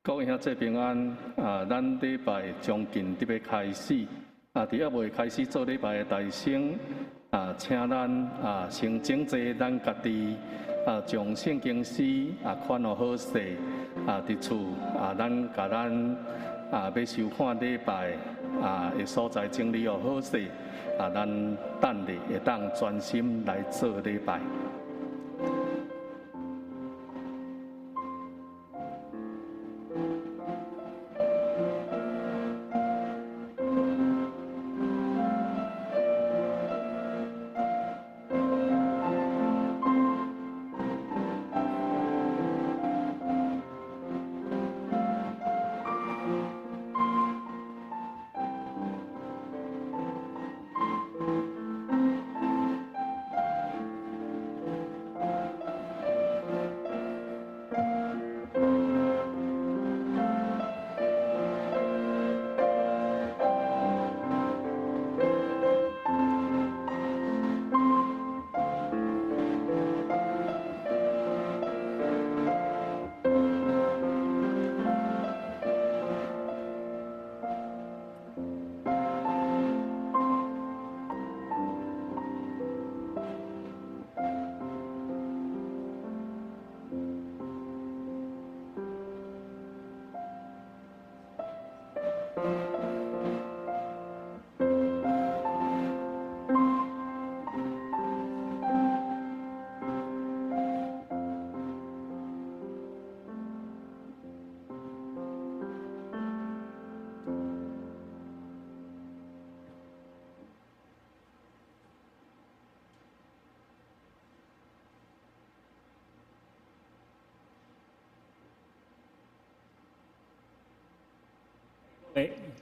各位兄弟平安咱礼拜将近伫要开始伫还未开始做礼拜的大圣请咱先整齐咱家己将圣经诗看好好势伫厝咱甲咱要收看礼拜的所在整理好好势咱等下会当专心来做礼拜。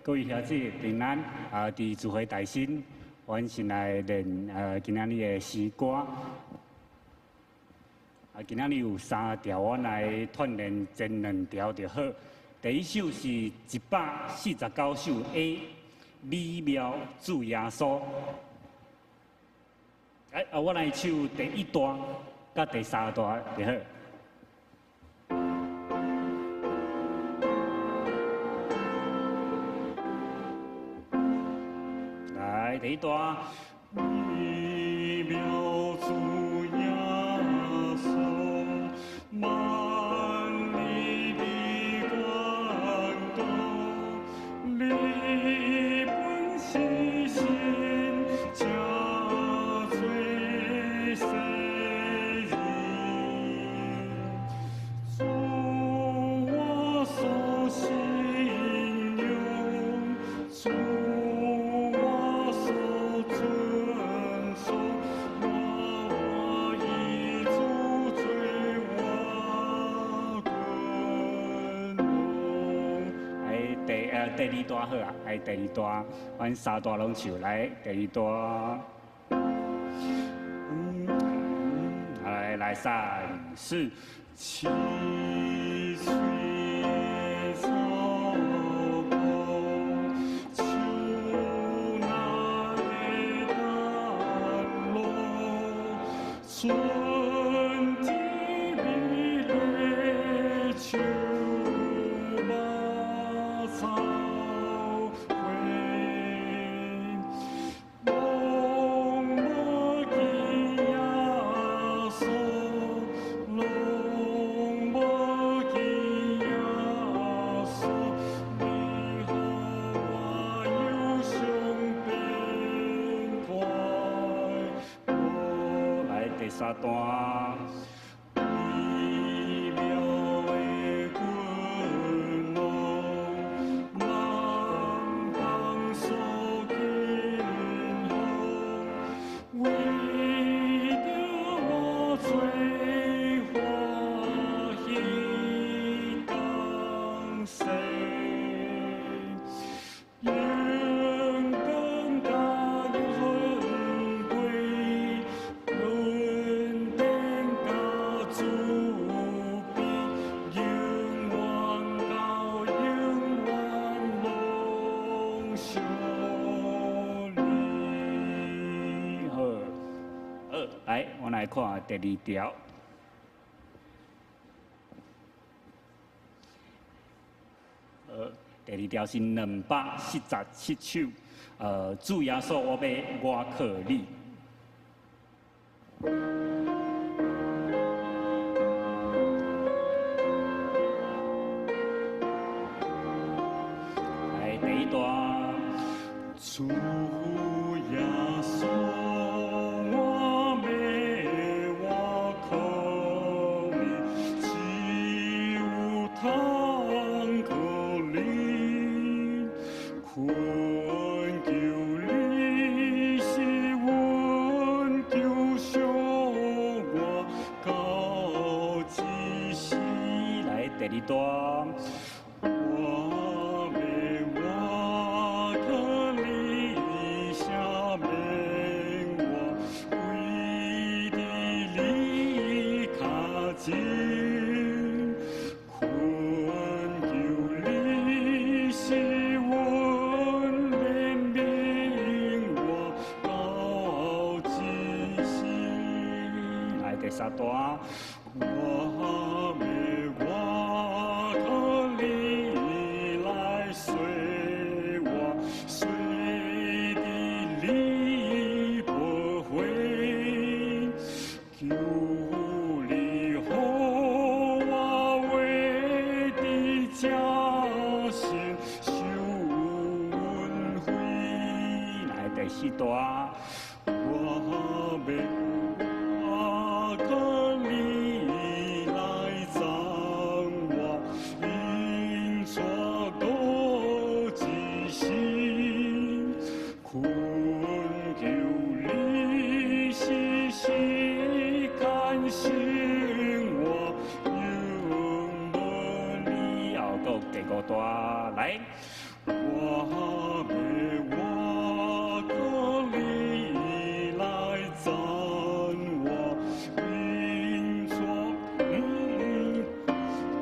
各位兄弟平安伫聚会大圣，阮先来练今仔日的诗歌。今仔日有3条，阮来锻炼前2条就好。第一首是149首 A， 美妙主耶稣。我来唱第1段甲第3段就好。第1段，美妙主耶稣，万里的感动，你本是神，加罪世人，主我所信用，主。第2段好啊，第2段，阮3段拢唱来。第1段，来3、4，七岁草木，秋来淡落，春天美丽秋。3段，美妙的君王，万邦所敬奉，为着我最欢喜降世。来，我来看第2条。第二条是247首，主耶稣我要我靠你。来第一段，主耶稣。 第二段，我为我可你下面我为的你卡近，困求你是温怜悯我高之心。来第三段，我为我可你来随我，随的你不会，求你和我为的家心受恩惠。来第四段，我为我可你来赞我，因所多之心，困求你细细看醒我，永不离后到第五段来，我为我可你来赞我，因所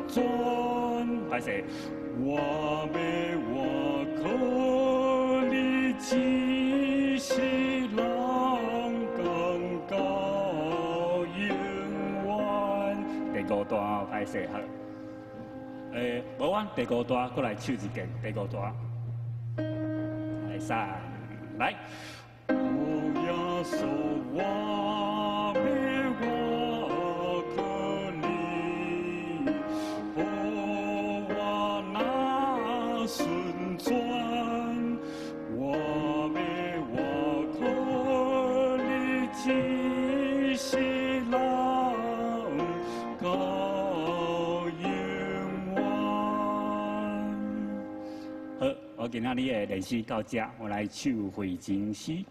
转还是我为我可你只是人更高永远。第五段还是好。无阮第五段，过来唱一遍第五段。来3来。主耶稣，我为我可你，和我那顺转，我为我可你只是人高永远。好，我今仔日的练习到这，我来唱回情诗。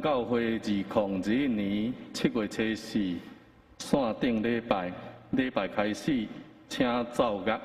教会2021年7月初4，线顶礼拜开始，请奏乐。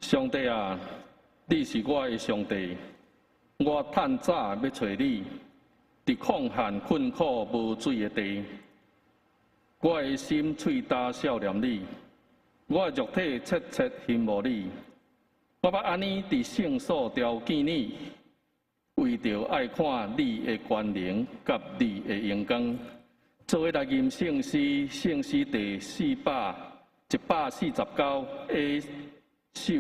上帝啊，你是我的上帝，我趁早要找你，伫旷旱困苦无水的地，我的心喙焦少念你，我的肉体切切羡慕你。我要安尼伫圣所条件你，为着爱看你的权能甲你的荣光。作为来吟圣诗，圣诗第149首，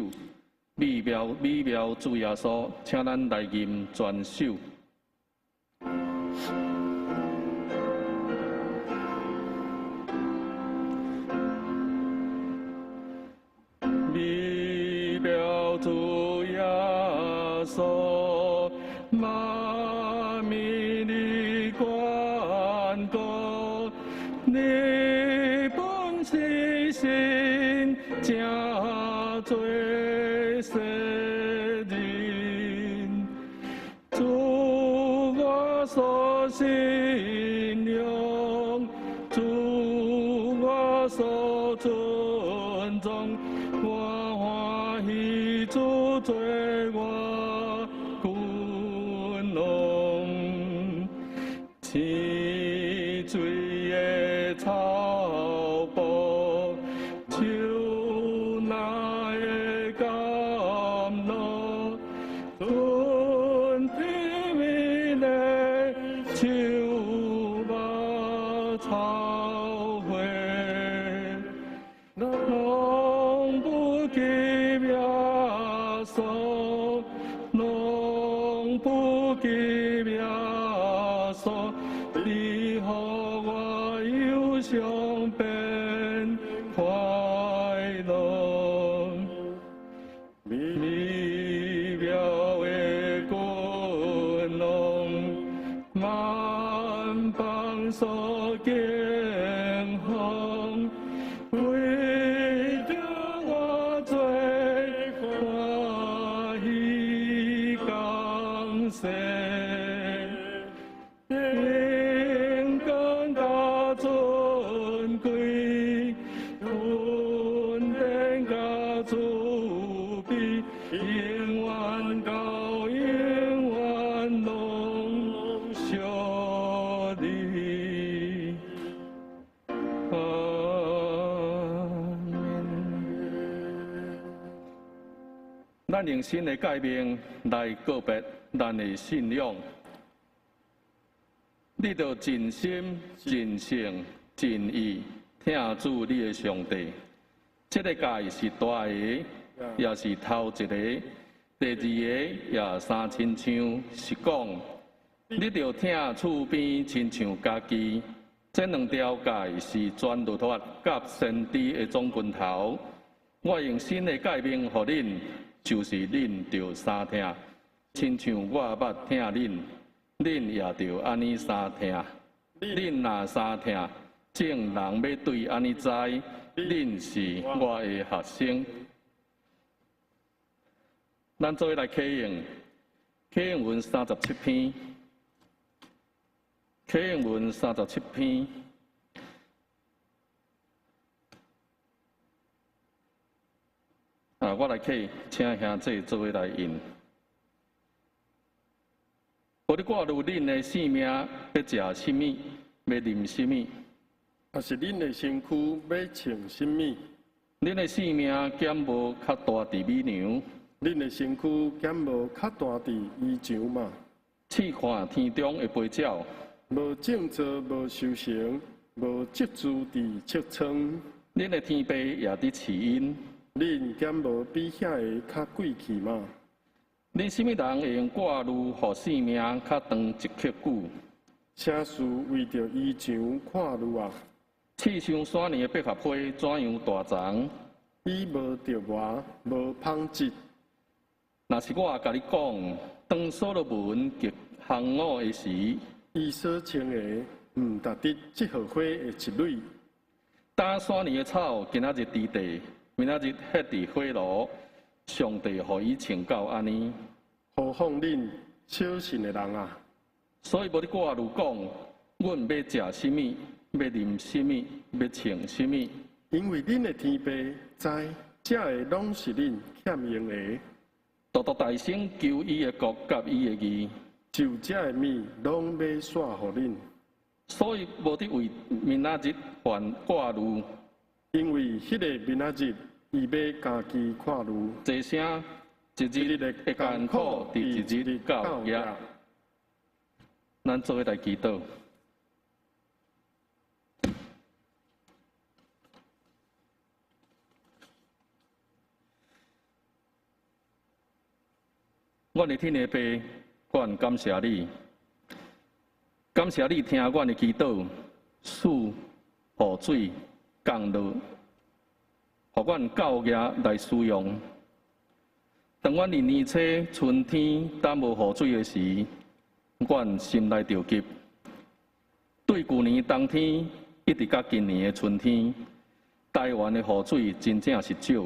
美妙主耶稣，请咱来吟全首。美妙主耶稣，万民的关顾，你本是神正最世人，主我所信仰，主我所尊重，我欢喜主做我君王，青水的草坡，树那的甘露，春天美丽树木草花，拢不及耶稣，拢不及耶稣，你予我忧伤变快乐。美妙的君王，万邦所敬奉，为着我做欢喜感谢，荣光甲尊贵，恩典甲慈悲，永远到永远拢属你。阿门。咱用新的界面来告别咱的信仰，你着尽心、尽性、尽意听主你的上帝。这个界是大个，也是头一个；第二个也三亲像是讲，你着听厝边亲像家己。这两条界是全律法甲先知的总拳头。我用新的界面予恁，就是恁着三听，亲像我捌听恁，恁也着安尼三听。恁若三听，众人要对安尼知，恁是我的学生。咱做来启用，启用文37篇，启用文37篇。我来启，请兄弟做伙来引。我哋挂入恁的性命，要食什么，要啉什么。也是恁的身躯要穿什么？恁的性命减无较大伫美娘，恁的身躯减无较大伫衣裳嘛？试看天中的飞鸟，无种作，无收成，无积聚伫册仓。恁的天父也伫饲因。恁减无比遐个较贵气嘛？恁什么人会用挂入互性命较长一刻久？啥事为着衣裳看入啊？刺伤3年的百合花怎样大长？伊无着活，无芳质。若是我甲你讲，当所罗门极行我的时，伊所穿的毋值得这号花的一蕊。打3年的草，今仔日伫地，明仔日ฮ็伫火炉，上帝互伊穿到安尼。何况恁小信的人啊！所以无你挂如讲，阮要食什么，要啉什么，要穿什么。因为恁的天父知这个拢是恁欠用的。独独大声求伊的国甲伊的义，就这个物拢要煞互恁，所以无得为明仔日还挂路，因为迄个明仔日，伊要家己看路，一声一日的艰苦，第一日到夜。咱做伙来祈祷。阮的天父，阮感谢你，感谢你听阮的祈祷，使雨水降落，互阮教业来使用。当阮伫年初春天等无雨水的时，阮心内着急。对旧年冬天一直到今年的春天，台湾的雨水真正是少。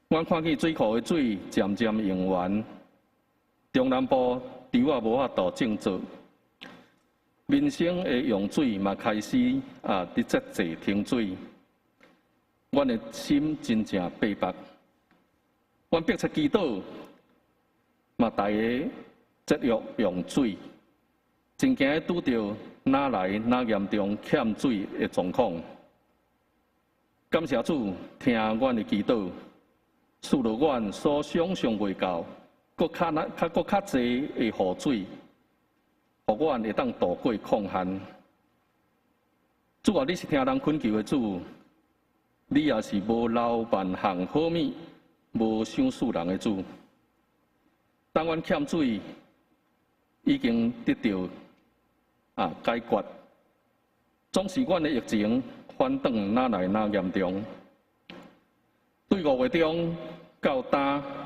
阮看见水库的水渐渐用完，中南部稻啊无法度种植，民生的用水嘛开始伫节制停水。阮的心真正悲迫，阮迫切祈祷，嘛大家节约用水，真惊拄着哪来哪严重欠水的状况。感谢主听阮的祈祷。使到阮所想象袂到，搁较侪的雨水，互阮会当度过抗旱。主啊，你是听人恳求的主，你也是无留万项好物，无想世人的主。当阮欠水已经得到解决，总是阮的疫情反转哪来哪严重。对5月中到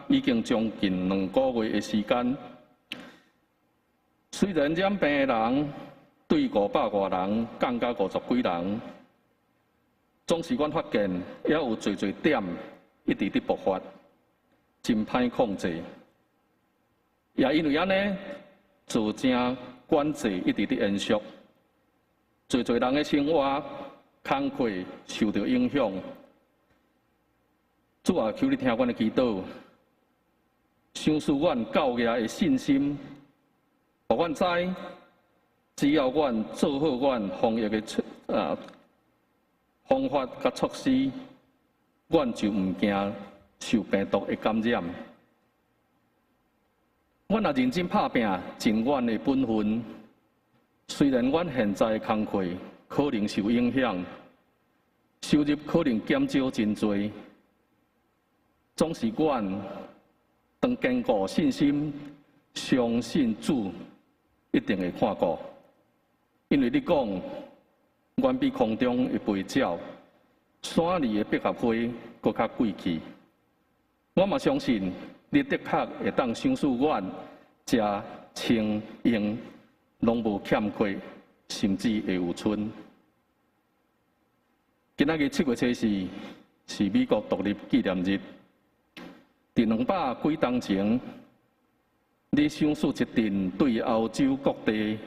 今已经将近2个月的时间，虽然染病的人对500多人降到50几人，总是阮发现也有侪点一直伫爆发，真歹控制。也因为安尼，造成管制一直伫延续，侪人的生活工课受到影响。主啊，求你听阮的祈祷，赏赐阮教业的信心，互阮知，只要阮做好阮防疫的方法甲措施，阮就毋惊受病毒的感染。阮也认真拍拼，尽阮的本分。虽然阮现在的工课可能受影响，收入可能减少真多。总是阮当坚固信心，相信主一定会看顾。因为你讲，远比空中的飞鸟、山里的百合花搁较贵气。我嘛相信，你的确会当赏赐阮食、穿、用，拢无欠缺，甚至会有剩。今仔日7月14日是美国独立纪念日。伫200几年前，你赏赐一阵对欧洲各地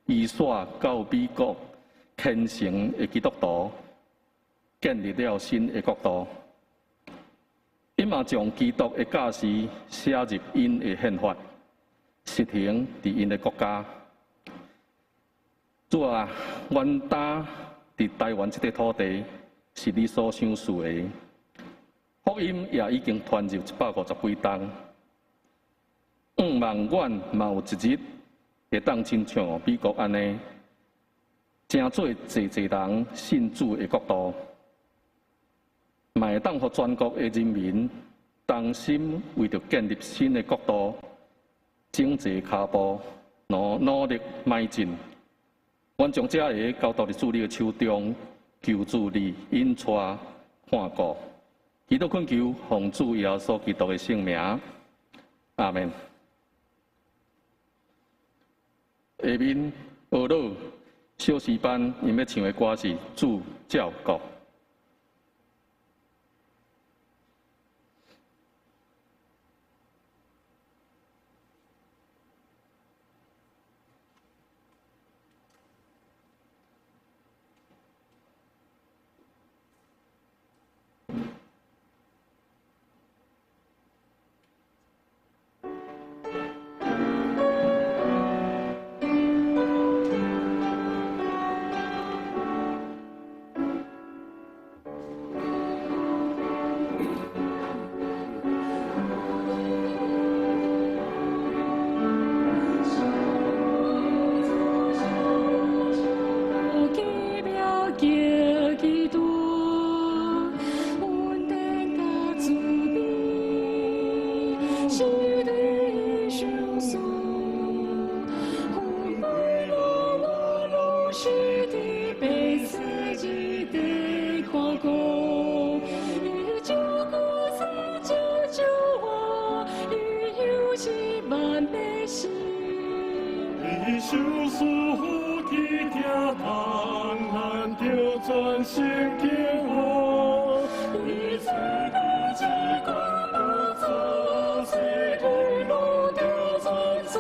移徙到美国虔诚的基督徒，建立了新的国度。伊嘛将基督的价值写入因的宪法，实行伫因的国家。主啊，阮担伫台湾这块土地是你所赏赐的。福音也已经传入150几冬，望阮嘛有一日会当亲像美国安尼，成做侪人信主的国度，嘛会当互全国的人民同心为着建立新的国度，整齐脚步，努力迈进。阮将这个交到主你的手中，求主你引带看顾。祈祷恳求，奉主耶稣基督的圣名，阿门。下面学老小诗班，因要唱的歌是《主照顾》。是的被自己的跨过，你救过死救救我，你有几万百姓，你受束缚的天堂，难丢转心给我，你赐的极光不走，随对路的传送，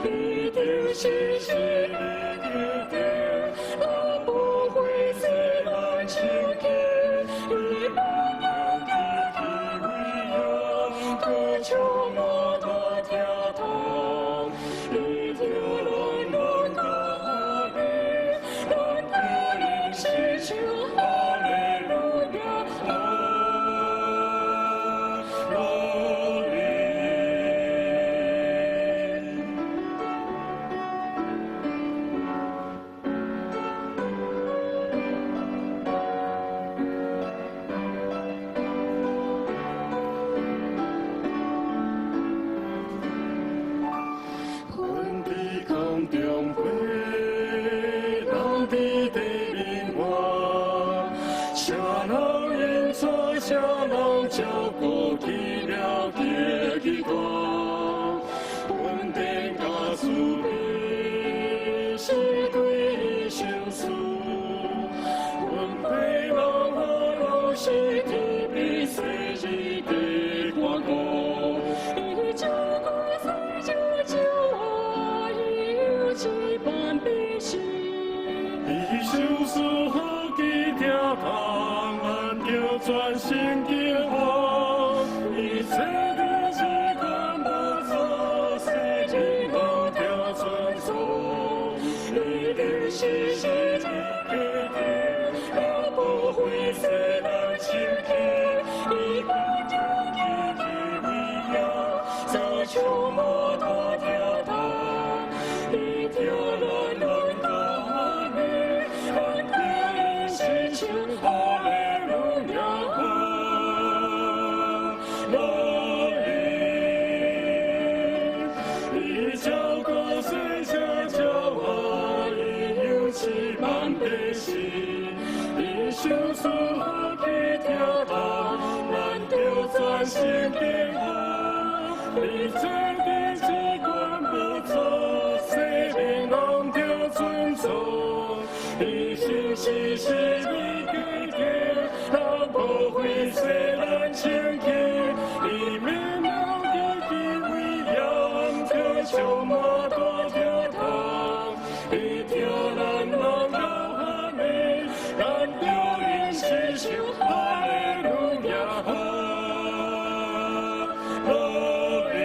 一定是心里的，我不会随乱情给，你不能给体会呀，渴求摩多跳动，一条乱乱的花语，乱的人是求哈利路亚，哈利。阮的空中飞，人的地面活，谁人因错，谁人照顾起了这个国，稳定加慈悲，是对你相思，阮被人好是地比世人的跨过。你救过死救救我，有几万百姓，你受束缚的天堂，难丢转心给我，你赐的极光不走，随着路条传送，你的是世界的，我不会随乱情给，你不能给体会呀，走出摩多跳动，一条乱乱的花语，乱的人是求哈利路亚，哈利。你照顾随着救我，你有几万百姓，你受束缚的天堂，难丢转心给我，你赐的极光不走，谁人能丢尊重，你心是是你给的，他不会随乱情给，你面能给的威扬，渴求摩多跳堂，一条蓝浪高哈美，难丢人是求哈利路亚，哈利。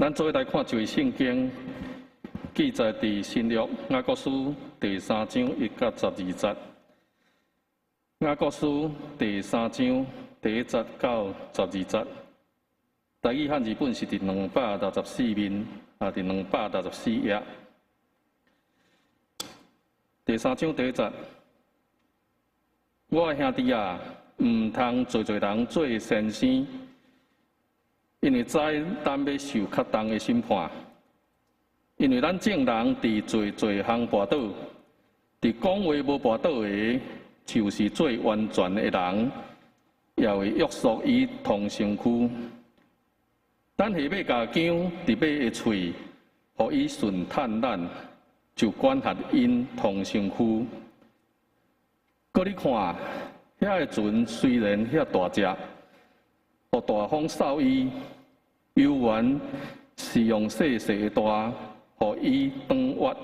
咱做来看一位圣经，记载伫新约雅各书第3章1到12节。雅各书第3章第1节到12节，台语汉字本是伫264面，伫264页。第3章第1节，我的兄弟啊，毋通做人做先生。因为知咱要受较重的审判，因为咱正人伫侪项跋倒，伫讲话无跋倒的，就是最完全的人，也会约束伊同身躯。咱下尾加姜伫马的喙，互伊顺趁咱，就管辖因同身躯。搁你看，遐个船虽然遐大只，互大风扫伊，游园是用细细的大，互伊长越，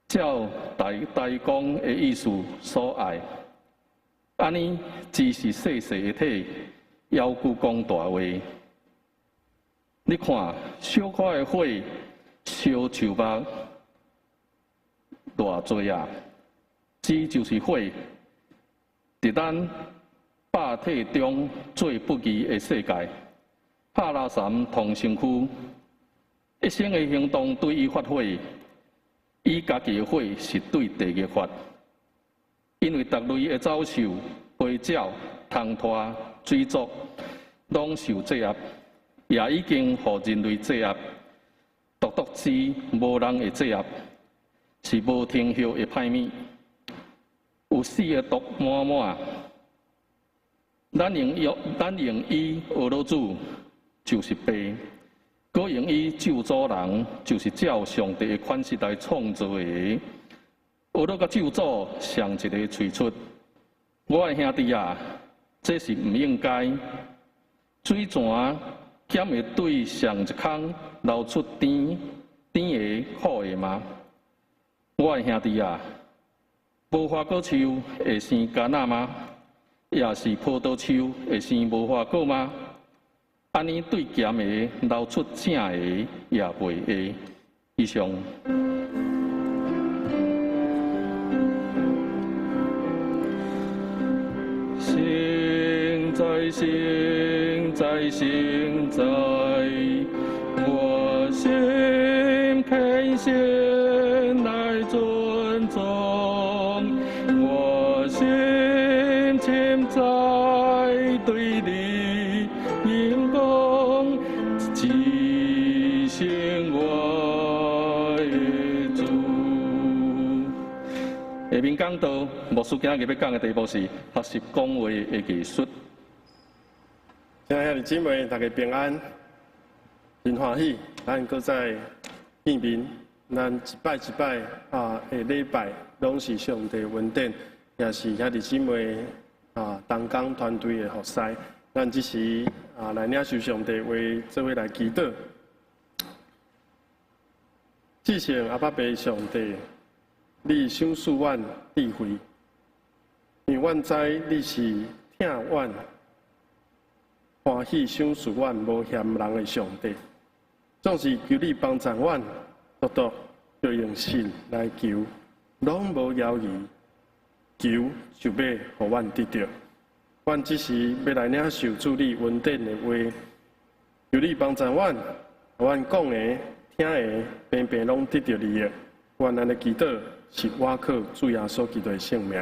照大公的意思所爱。安尼只是细细的体，要求讲大话。你看，小可的火烧树木，偌多啊！这就是火。伫咱百体中最不义的世界，帕拉山同身躯，一生的行动对伊发火，伊家己的火是对地的发，因为各类的走兽、飞鸟、虫拖、水族，拢受制压，也已经互人类制压。独之无人会制压，是无停歇的歹物。有死的毒满满，咱用伊俄罗斯就是白，搁用伊救主人就是照上帝的款式来创造的。俄罗甲救主上一个推出，我的兄弟啊，这是唔应该。水泉减会对上一空流出甜的苦的吗？我的兄弟啊，无花果树会生橄榄吗？也是葡萄树会生无花果吗？安尼对咸的流出正的也袂会。以上。现在现在现在，我心偏心来尊重，我心情在对你荧光，提醒我的主。下面讲到牧师今日要讲的题目是学习讲话的艺术。亲爱的姊妹，大家平安，真欢喜，咱搁在见面，咱一摆一摆的礼拜，拢是上帝恩典，也是兄弟姊妹同工团队的服侍。咱只是来领受上帝话，做伙来祈祷。至诚阿爸爸上帝，你赏赐阮智慧，因为阮知你是听阮。欢喜赏赐阮无嫌人的上帝，总是求你帮助阮，独独要用心来求，拢无犹豫，求就要互阮得到。阮只是要来领受主你恩典的话，求你帮助阮，互阮讲的、听的，平平拢得到利益。阮安尼祈祷是我靠主耶稣基督的圣名，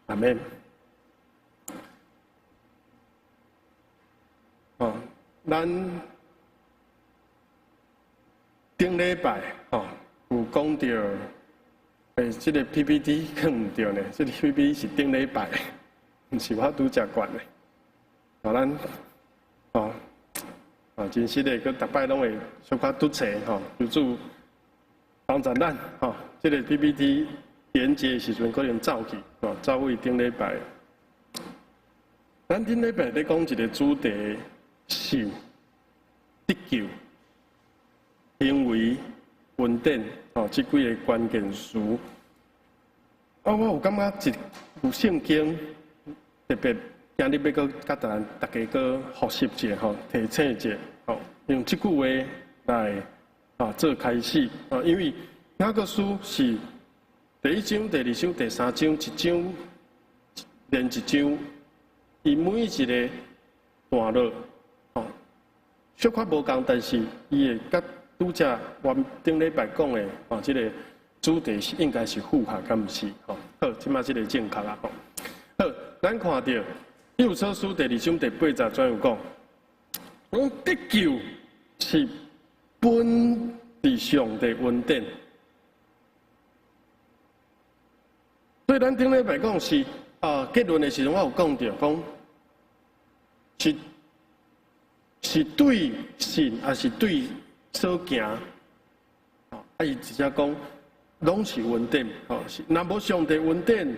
阿免。咱顶礼拜有讲到，这个 PPT 可唔对呢？这个 PPT 是顶礼拜，唔是我拄食惯的。咱真实的，佮逐摆拢会小可拄册求主帮助咱这个 PPT 连接的时阵可能走去走位顶礼拜。咱顶礼拜咧讲一个主题。是得救、行为、恩典，这几个关键词。我有感觉有圣经特别今日要搁甲大家搁复习一下，提醒一下，用这句话来做开始。因为雅各书是第1章、第2章、第3章，一章连一章，伊每一个段落。小可无共，但是伊会甲拄则我顶礼拜讲的这个主题是应该是符合，敢毋是？好，即马这个正确啊！好，咱看到《以弗所书》第2章第8节怎样讲？讲得救是本地上的恩典，所以咱顶礼拜讲是结论的时阵，我有讲到讲是对神，还是对所行？伊直接讲，拢是恩典。若无上帝恩典，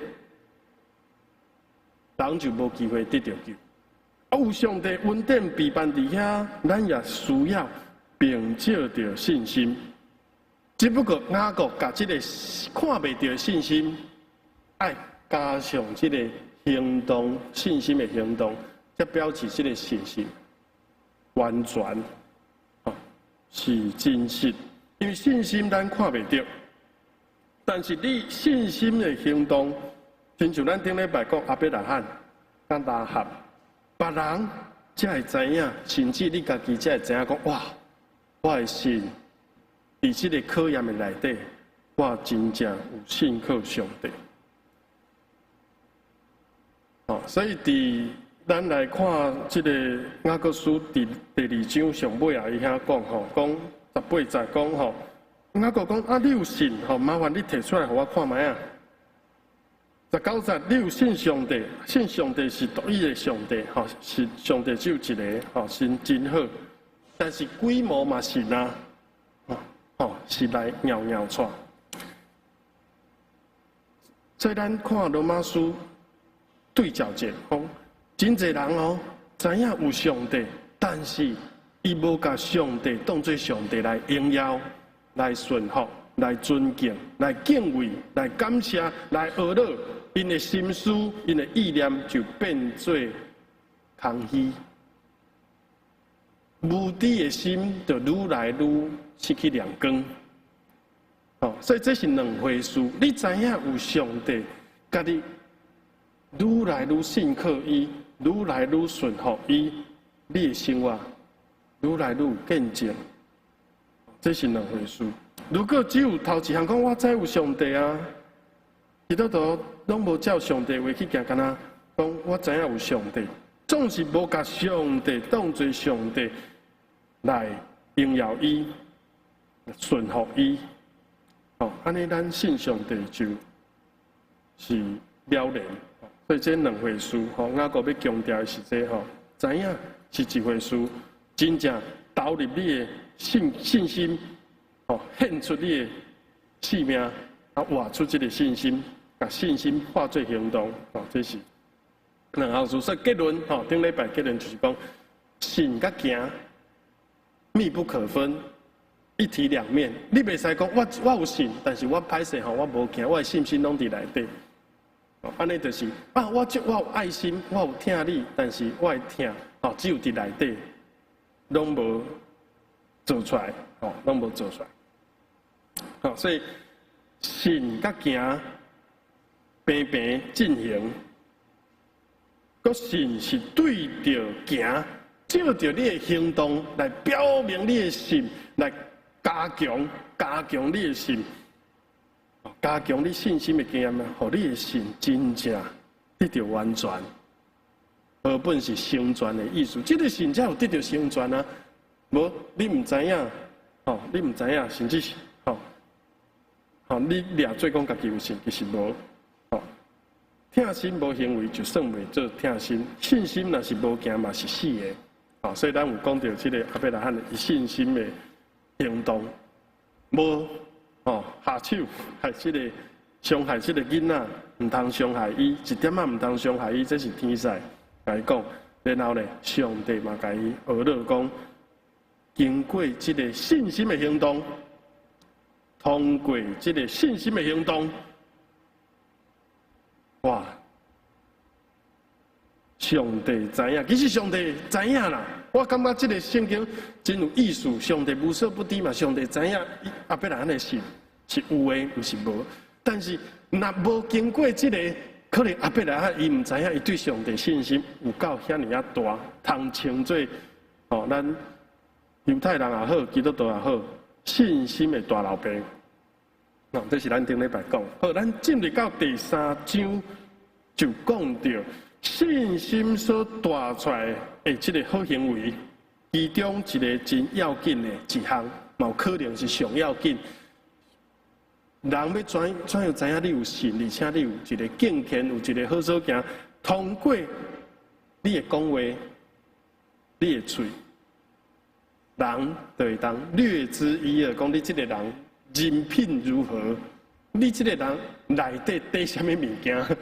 人就无机会得到救。有上帝恩典陪伴伫遐，咱也需要凭借着信心。只不过雅各甲这个看袂到的信心，爱加上这个行动，信心的行动，才表示这个信心。完全是真实，因为信心咱看袂到，但是你信心的行动亲像咱顶礼拜讲阿伯拉罕、甲拉合，别人才会知影，甚至你家己才会知影讲哇，我的信伫即个考验的内底，我真正有信靠上帝。哦，所以伫咱来看即个雅各书第2章上尾啊，伊遐讲吼，讲18节讲吼，雅各讲啊，你有信吼，麻烦你摕出来互我看卖啊。19节，你有信上帝，信上帝是独一的上帝，吼，是上帝只有一个，吼，是真好。但是规模嘛是啊，吼，是来鸟鸟串。所以咱看罗马书对照者，讲真侪人哦，知影有上帝，但是伊无甲上帝当作上帝来荣耀、来顺服、来尊敬、来敬畏、来感谢、来学乐。因的心思、因的意念就变做空虚，无知的心就愈来愈失去亮光。哦，所以这是两回事。你知影有上帝，家己愈来愈信靠伊，愈来愈顺服伊，你的生活愈来愈见证。这是两回事。如果只有头一项讲我知有上帝啊，基督徒拢无照上帝话去行，干那讲我知影有上帝，总是无甲上帝当作上帝来荣耀伊、顺服伊。哦，安尼咱信上帝就是了然。所以这两回事，吼，雅各要强调的是这吼，知影是一回事，真正投入你的信心，哦，献出你的性命，啊，活出这个信心。把信心化作行动，哦，这是两项事。所以结论，哦，顶礼拜结论就是讲，信甲行密不可分，一体两面。你袂使讲我有信，但是我歹势吼，我无行，我的信心拢伫内底。哦，安尼就是啊，我有爱心，我有听你，但是我的听，哦，只有伫内底，拢无做出来，哦，拢无做出来。好，所以信甲行。平平进行，个信是对着行，照着你的行动来表明你的信，来加强你的信，加强你信心的经验啊，互你的信真正得到完全。而本是成全的意思，这个信才有得到成全啊。无你唔知影，哦，你唔知影，甚至是哦，你掠做讲家己有信，其实无。听心无行为，就算袂做听心。信心若是无行嘛，是死的。啊，所以咱有讲到这个阿伯拉罕的信心的行动，无下手害这个伤害这个囡仔，唔通伤害伊，一点仔唔通伤害伊，这是天使来讲。然后呢，上帝嘛甲伊学乐讲，经过这个信心的行动，通过这个信心的行动。哇！上帝知影，其实上帝知影啦。我感觉这个圣经真有意思。上帝无所不知嘛，上帝知影阿伯拉罕的信是有的，毋是无。但是若无经过这个，可能阿伯拉罕伊毋知影，伊对上帝信心有够遐尼啊大，通称作哦，咱犹太人也好，基督徒也好，信心的大老爸。这是咱顶礼拜讲。好，咱进入到第3章，就讲到信心所带出来的这个好行为，其中一个真要紧的一项，嘛有可能是上要紧。人要怎样知影你有信，而且你有一个敬虔，有一个好所行，通过你的讲话，你的嘴，人就会当略知一二，讲你这个人。人品如何？你这个人内底带什么物件？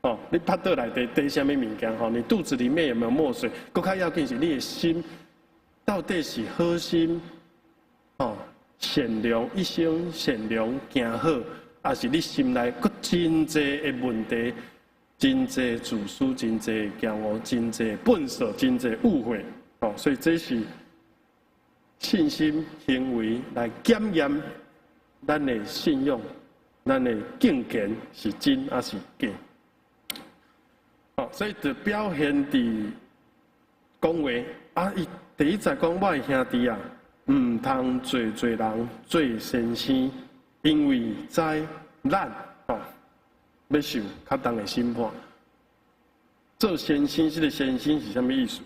哦，你腹肚内底带什么物件？吼，你肚子里面有没有墨水？更较要紧是你的心，到底是好心，哦，善良，一生善良行好，还是你心内佫真济的问题，真济自私，真济骄傲，真济笨拙，真济误会？哦，所以这是信心行为来检验。咱的信用，咱的敬虔是真还是假？所以就表现伫讲话啊，伊第一在讲我的兄弟啊，唔通做人做先生，因为在咱要受较重的审判。做先生，这个先生是啥物意思？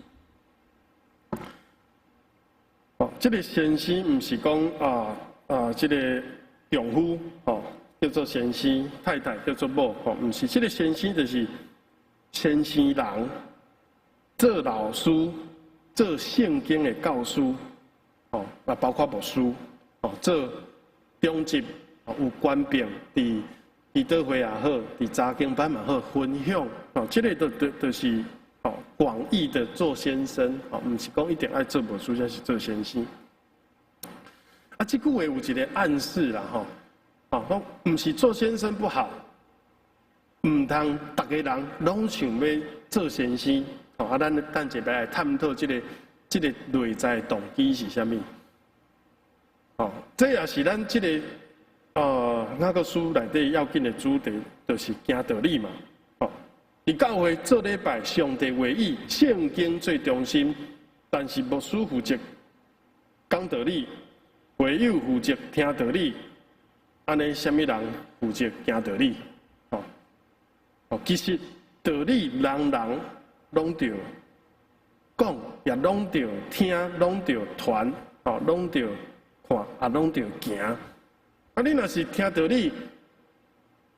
这个先生唔是讲这个丈夫叫做先生，太太叫做某唔是，这个先生就是先生人，做老师，做圣经的教师，包括牧师，做中级有官兵，伫倒会也好，伫查经班也好，分享这个就是广义的做先生，唔是讲一定爱做牧师，才是做先生。这句话有一个暗示啦，讲唔是做先生不好，唔通大家人拢想要做先生，咱等一来探讨这个内在动机是啥物？这也是咱这个那个书内底要紧的主题，就是行道理嘛。伫教会做礼拜，上帝话语、圣经最中心，但是牧师负责讲道理，会友负责听道理，安尼什么人负责行道理？其实道理人拢着讲，也拢着听，拢着传，拢着看，也拢着行。你若是听道理，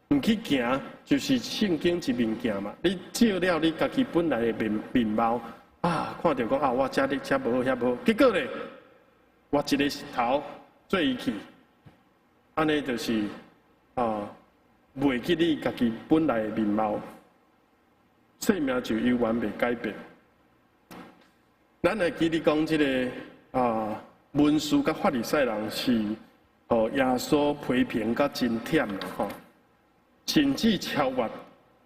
唔去行，就是圣经一面行嘛。你照了你家己本来的面貌看到讲我这里这无好，遐无好，结果咧，我一个头做伊去，安尼就是袂记你家己本来的面貌，生命就永远袂改变。咱会记你讲这个文士甲法利赛人是耶稣批评甲真忝啦甚至超越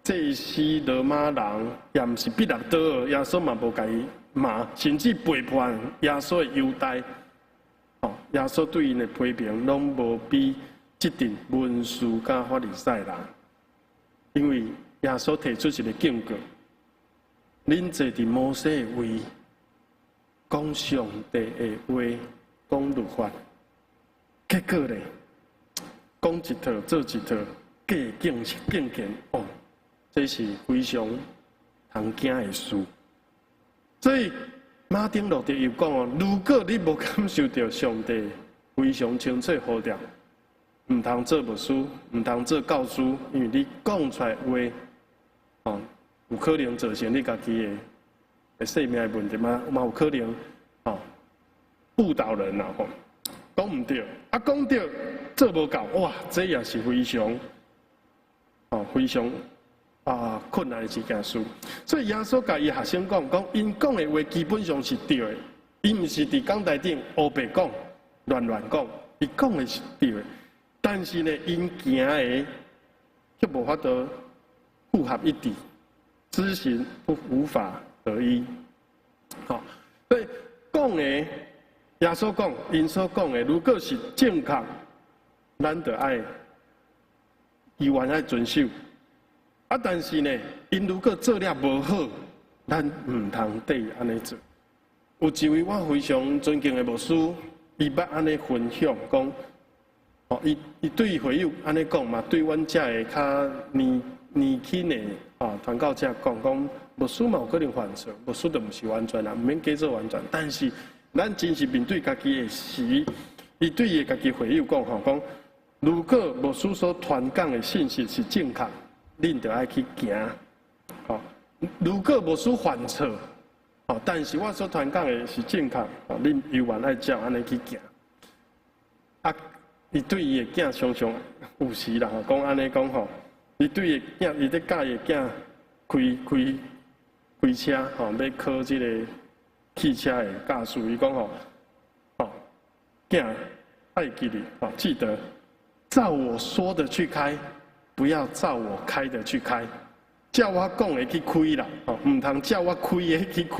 祭司罗马人，也毋是彼拉多，耶稣嘛无甲伊骂，甚至背叛耶稣的犹太。耶稣对因的批评，拢无比这阵文士甲法利赛人，因为耶稣提出一个警告：恁坐伫摩西的位，讲上帝的话，讲律法，结果咧，讲一套做一套。敬虔这是非常通惊的事。所以马丁路德又讲如果你无感受到上帝非常清楚呼召，唔通做牧师，唔通做教师，因为你讲出来话，有可能造成你家己的生命的问题嘛有可能误导人啦讲唔对，讲对做无够，哇，这也是非常。非常困难的一件事，所以耶稣甲伊学生讲，因讲的话基本上是对的，伊毋是伫讲台顶黑白讲、乱讲，伊讲的是对的，但是呢，因行的却无法度符合一致，知行无法合一。所以讲的耶稣讲，因所讲的，如果是正确，咱就爱。伊原爱遵守，但是呢，因如果做了无好，咱唔通对伊安尼做。有一位我非常尊敬的牧师，伊捌安尼分享讲，伊对会友安尼讲嘛，对阮遮的较年轻的传教者讲，牧师嘛有可能犯错，牧师就毋是完全啦，毋免假做完全。但是咱真是面对家己的事，伊对伊家己会友讲如果牧师所传讲的信息是正确，恁就爱去行。如果牧师犯错，但是我所传讲的是正确，恁犹原爱照安尼去行。伊对伊的囝常常有时啦，讲安尼讲伊对伊囝，伊咧教伊的囝开车，要考这个汽车的驾驶，伊讲囝爱记哩，记得。照我说的去开，不要照我开的去开。照我讲的去开啦，唔通照我开的去开，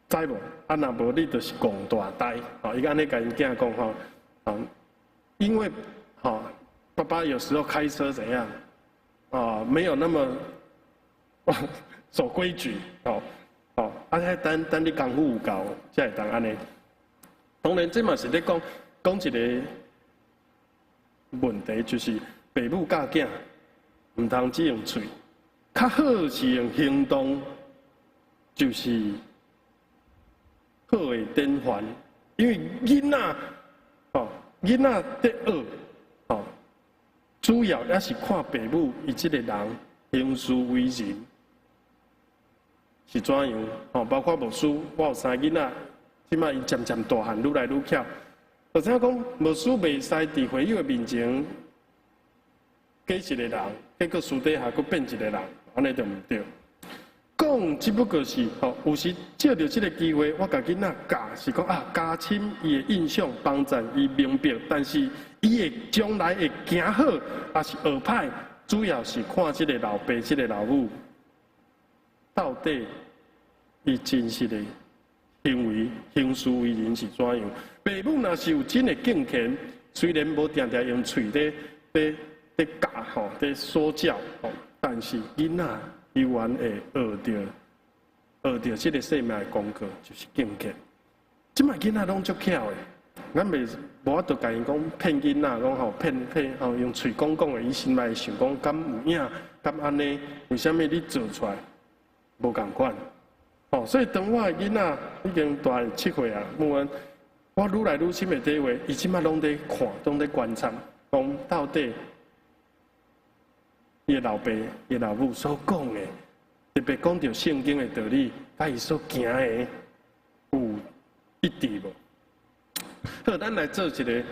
知无？若无你就是戆大呆。伊安尼甲因囝讲因为爸爸有时候开车怎样没有那么守规矩，等你功夫有够，才会当安尼。当然，这嘛是咧讲一个问题，就是父母教囝，唔通只用嘴，较好是用行动，就是好的典范。因为囡仔，囡仔在学，主要也是看父母伊即个人行事为人是怎样。包括牧师，我有三囡仔，即摆伊渐渐大汉，愈来愈巧。就怎讲，牧师袂使伫会友的面前假一个人，结果私底下佫变一个人，安尼就毋对。讲只不过是有时借着这个机会，我甲囡仔教是讲加深伊的印象，帮助伊明白，但是伊的将来会行好，还是学歹，主要是看这个老爸、这个老母到底伊真实的行为、行事为人是怎样。父母若是有真的敬虔，虽然无定定用嘴咧教咧说教，但是囡仔。伊原会学着这个生命的功课，就是敬虔。即摆囡仔拢足巧的，咱无法度甲因讲骗囡仔，讲骗用嘴讲的，伊心内想讲敢有影，敢安尼？为虾米你做出来无共款？所以当我的囡仔已经大7岁啊，我愈来愈深的体会，伊即摆拢在看，拢在观察，讲到底。伊的老爸、伊老母所讲的，特别讲到圣经的道理，甲伊所行的有一致无？好，咱来做这个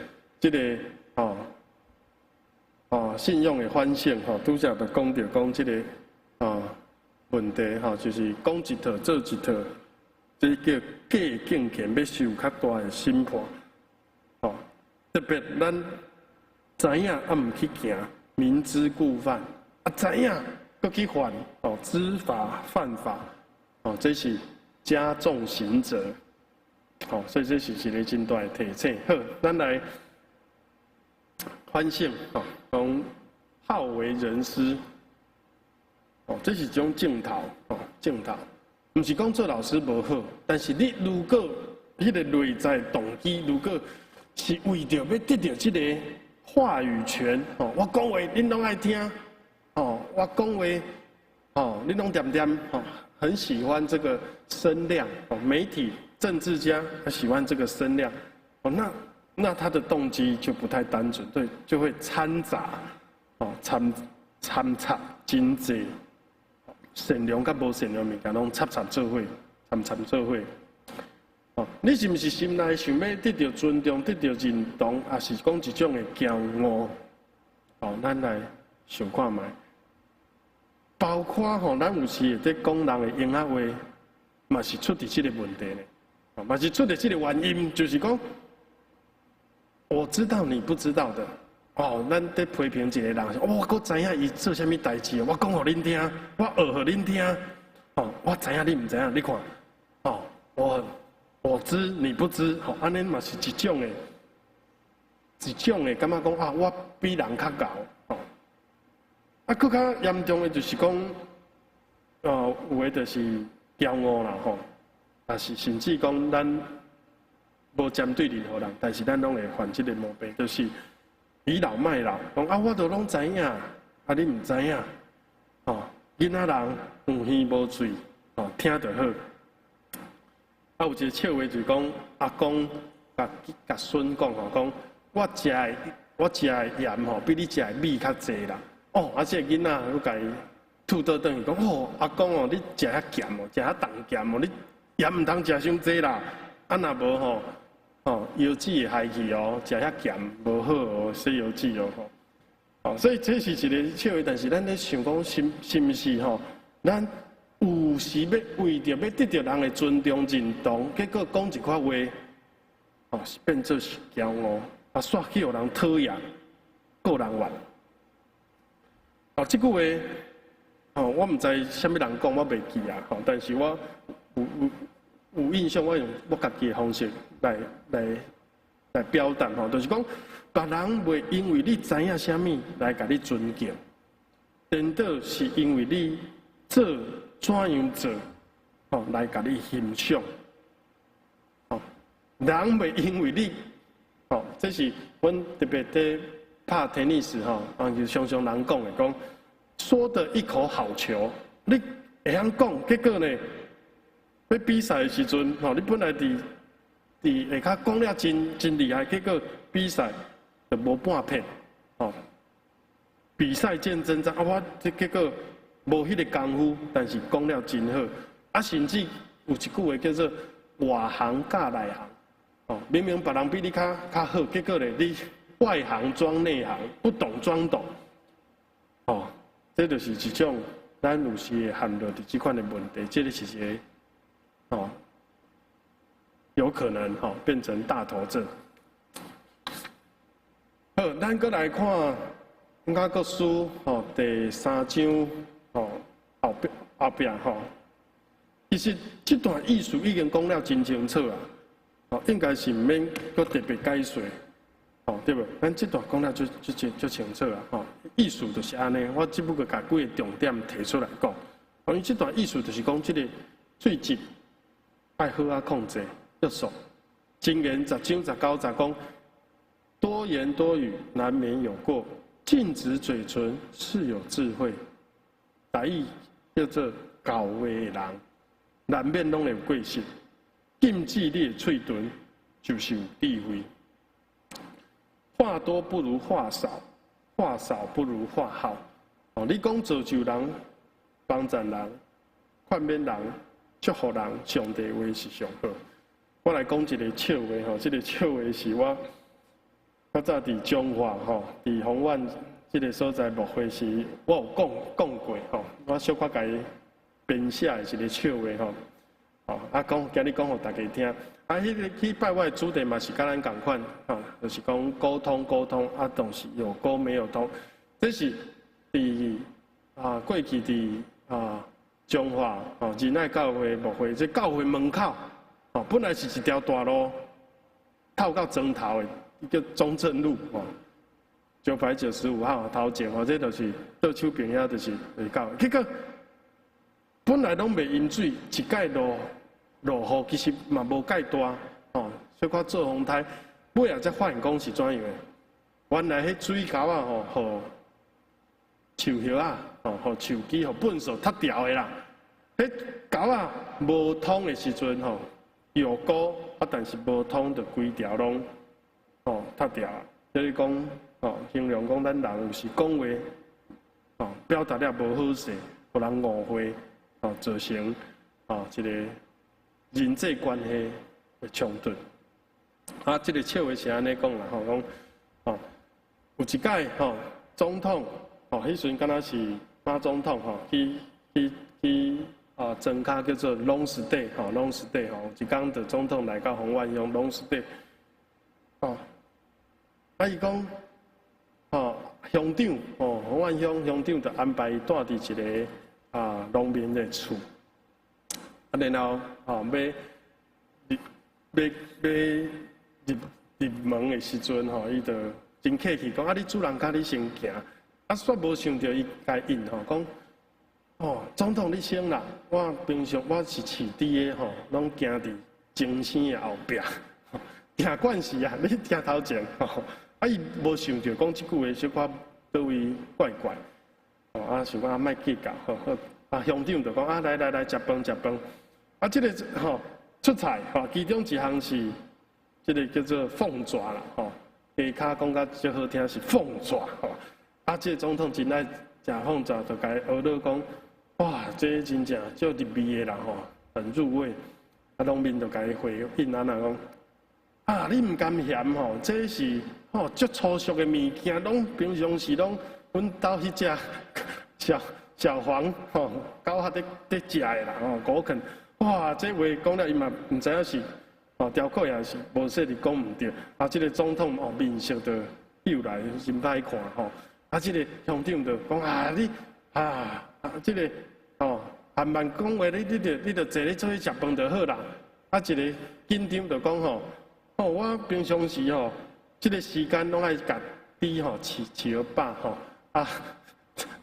信用的反省拄则就讲到讲这个问题就是讲一套做一套，这叫假敬虔要受较大的审判。特别咱知影毋去行，明知故犯。知影搁去犯，知法犯法，这是加重刑责，所以这是一个真大的提醒。好，咱来反省，讲好为人师，这是一种正头，不是讲做老师无好，但是你如果迄个内在动机，如果是为着要得到这个话语权，我讲话恁拢爱听。我讲话，你拢点，很喜欢这个声量，媒体、政治家他喜欢这个声量，那他的动机就不太单纯，对，就会掺杂，掺杂真济，善良甲无善良物件拢掺做伙，掺做伙。你是毋是心内想要得到尊重、得到认同，还是讲一种的骄傲？咱来想看觅。包括咱有时会在讲人的闲话，嘛是出伫这个问题呢，嘛是出伫这个原因，就是讲，我知道你不知道的，咱在批评一个人，我搁知影伊做啥物代志，我讲互恁听，我学互恁听，我知影你唔知影，你看，我知你不知，安尼嘛是一种的，感觉讲我比人较高。更较严重的就是讲，有的就是骄傲啦，也是甚至讲咱无针对任何人，但是咱拢会犯这个毛病，就是倚老卖老，讲我都拢知影，你唔知影，囡仔人有耳无嘴，听就好。有一个笑话就是讲，阿公甲孙讲我食的盐比你食的米较济啦。这个囡仔佮家吐倒转去讲，阿公你食遐咸食遐重咸你盐唔通食伤济啦，若无腰子会害去食遐咸无好洗腰子所以这是一个笑话，但是咱咧想讲，是毋是咱有时要为着要得到人的尊重认同，结果讲一块话，是变做是骄傲，煞去互人讨厌，个人怨。这句话，我唔知虾米人讲，我袂记啊。但是我有印象，我用我家己的方式来表达，就是讲，别人袂因为你知影虾米来甲你尊敬，颠倒是因为你做怎样做，吼来甲你欣赏，吼人袂因为你，吼这是阮特别在拍天尼斯吼，就常常人讲的讲，说的一口好球，你会晓讲，结果呢，要比赛的时阵，吼你本来伫下骹讲了真厉害，结果比赛就无半片，吼。比赛见真章啊！我这结果无迄个功夫，但是讲了真好。啊，甚至有一句话叫做“外行教内行”。哦，明明别人比你较好，结果咧你外行装内行，不懂装懂。哦，这就是一种咱有时会陷入伫这款的问题，这个是一个哦，有可能变成大头症。好，咱搁来看。雅各书第3章后边其实这段意思已经讲了真清楚啊，应该是唔免搁特别解说，对不？咱这段讲了就清楚啊，意思就是安尼。我只不过把几个重点提出来讲，因为这段意思就是讲这个水质爱好啊控制约束。箴言10章19节讲，多言多语难免有过。禁止嘴唇是有智慧，台语叫做教话的人，难免拢会有过失。禁止你的嘴唇，就是有智慧。话多不如话少，话少不如话好。你讲造就人、帮助人、劝勉人、祝福人，上帝话是上好。我来讲一个笑话这个笑话是我早伫中华伫宏苑这个所在牧会时，我有讲过我小可甲伊编写的一个笑话讲今日讲互大家听。迄个去拜我的主题嘛是甲咱同款就是讲沟通但是有沟没有通。这是伫过去伫中华仁爱教会牧会，这教会门口本来是一条大路，透到庄头的。叫中正路995号头前这就是倒手边遐就是会到。结果本来拢袂淹水，一届落雨其实嘛无介大小可做风台，尾仔才发现讲是怎样的。原来迄水沟互树叶互树枝、互粪扫塌掉的啦。迄沟无通的时阵有沟但是无通，就规条拢。塌掉啊！就是讲，形容讲咱人有时讲话，表达了无好势，互人误会，造成一个人际关系的冲突。这个笑话是安尼讲啦，讲，有一届总统，迄时敢若是马总统去庄脚叫做 long stay，long stay， 一天的总统来到宏苑乡 long stay。伊讲，乡长，宏苑乡乡长就安排伊住伫一个农民的厝，然后要入门的时阵伊就真客气讲，你主人家你先行，煞无想到伊该应讲，总统你先啦，我平常我是饲猪的拢行伫精生的后壁。听惯势啊，你听头前伊无想到讲即句话小可倒位怪怪，想讲莫计较，乡长就讲来食饭。即个出菜其中一项是即个叫做凤爪啦，下骹讲甲最好听是凤爪即个总统真爱食凤爪，就甲伊学了讲，哇，这真正足入味的啦很入味。农民就甲伊回应安讲。你唔甘嫌这是足粗俗的物件，拢平常时拢阮兜迄只小黄狗仔在食的啦狗啃。哇，这话讲了伊嘛唔知影是雕刻也是无说你讲唔对。这个总统面色就又来真歹看这个乡长就讲你这个慢慢讲话，你就坐咧做去食饭就好啦。一个紧张就讲我平常时这个时间拢爱甲猪饲饱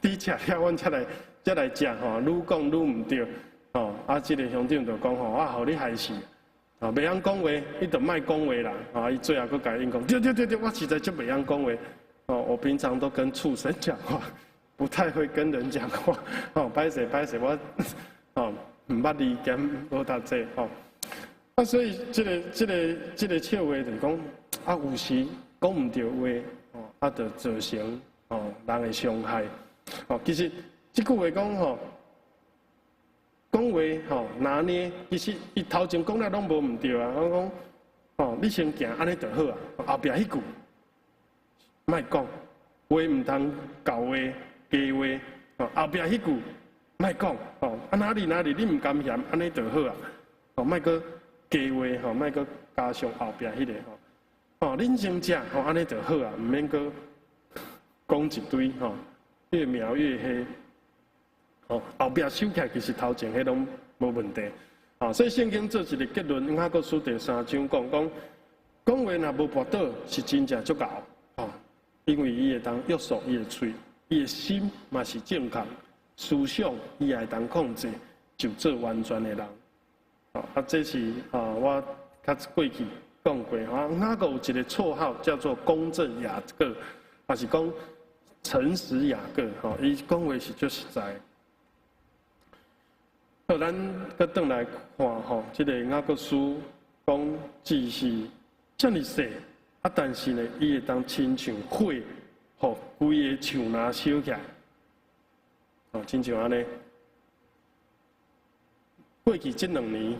猪吃了，阮才来才来食吼，愈讲愈唔对，吼，即个乡长就讲吼，我互你害死，啊，袂晓讲话，你就莫讲话啦，啊，伊最后佫甲因讲，对，我实在就袂晓讲话，哦，我平常都跟畜生讲话，不太会跟人讲话，哦，歹势，我，哦，唔捌字兼无读册，吼，啊，所以即个笑话就是讲，啊，有时讲唔对话，哦，啊，就造成哦人的伤害，哦，其实。即句话讲吼，讲话吼拿捏，其实伊头前讲了拢无毋对啊。我讲吼，你先行安尼就好啊。后壁迄句，莫讲，话毋通搞话、假话。吼，后壁迄句莫讲，吼，啊哪里你毋甘嫌，安尼就好啊。吼，莫搁假话，吼，莫搁加上后壁迄个吼。吼，恁先食，吼安尼就好啊，毋免搁讲一堆吼，越描越黑。哦，后壁收起来其实头前迄拢无问题，啊，所以圣经做一个结论，雅各书第3章讲讲话若无跋倒，是真正足够，哦，因为伊会当约束伊的喙，伊的心嘛是正确，思想伊也会当控制，就做完全的人，啊，这是我较过去讲过，雅各有一个绰号叫做公正雅各，也是讲诚实雅各，吼，伊讲话是足实在。好，咱搁转来看吼，即个雅各书讲只是遮尔细，啊，但是呢，伊会当亲像火，吼，规个树林烧起来，哦，亲像安尼。过去这2年，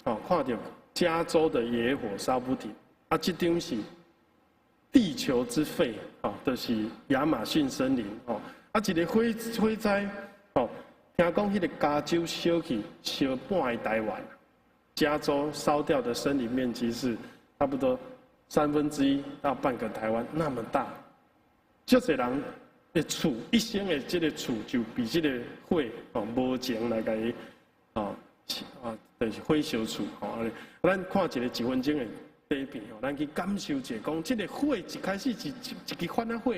哦，看到加州的野火烧不停，啊，这张是地球之肺，哦，就是亚马逊森林，哦，啊，一个火灾，哦。听讲，迄个加州烧去烧半个台湾，加州烧掉的森林面积是差不多1/3到半个台湾那么大。足侪人的厝，一生的这个厝就比这个火哦无情来甲伊就是火烧厝吼。咱看一个1分钟的底片吼，咱去感受一下，讲这个火一开始是一支番仔火，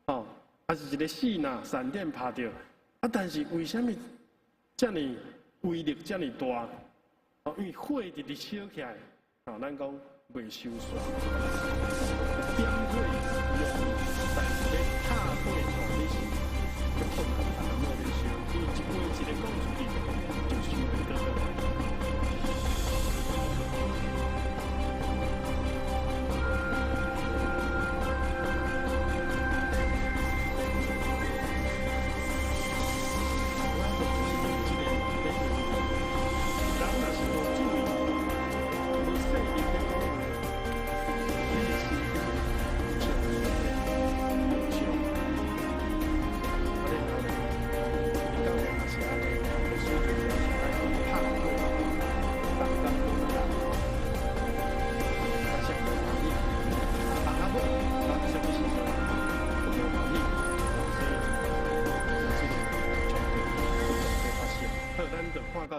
哦，还是一个死呐闪电拍到。啊！但是为什么这么威力这么大？哦，因为火直直烧起来，哦，咱讲袂收煞。点火容易，但是咧拍火吼，你是就困难，但冇咧烧，因为一杯一个讲出去就烧袂到。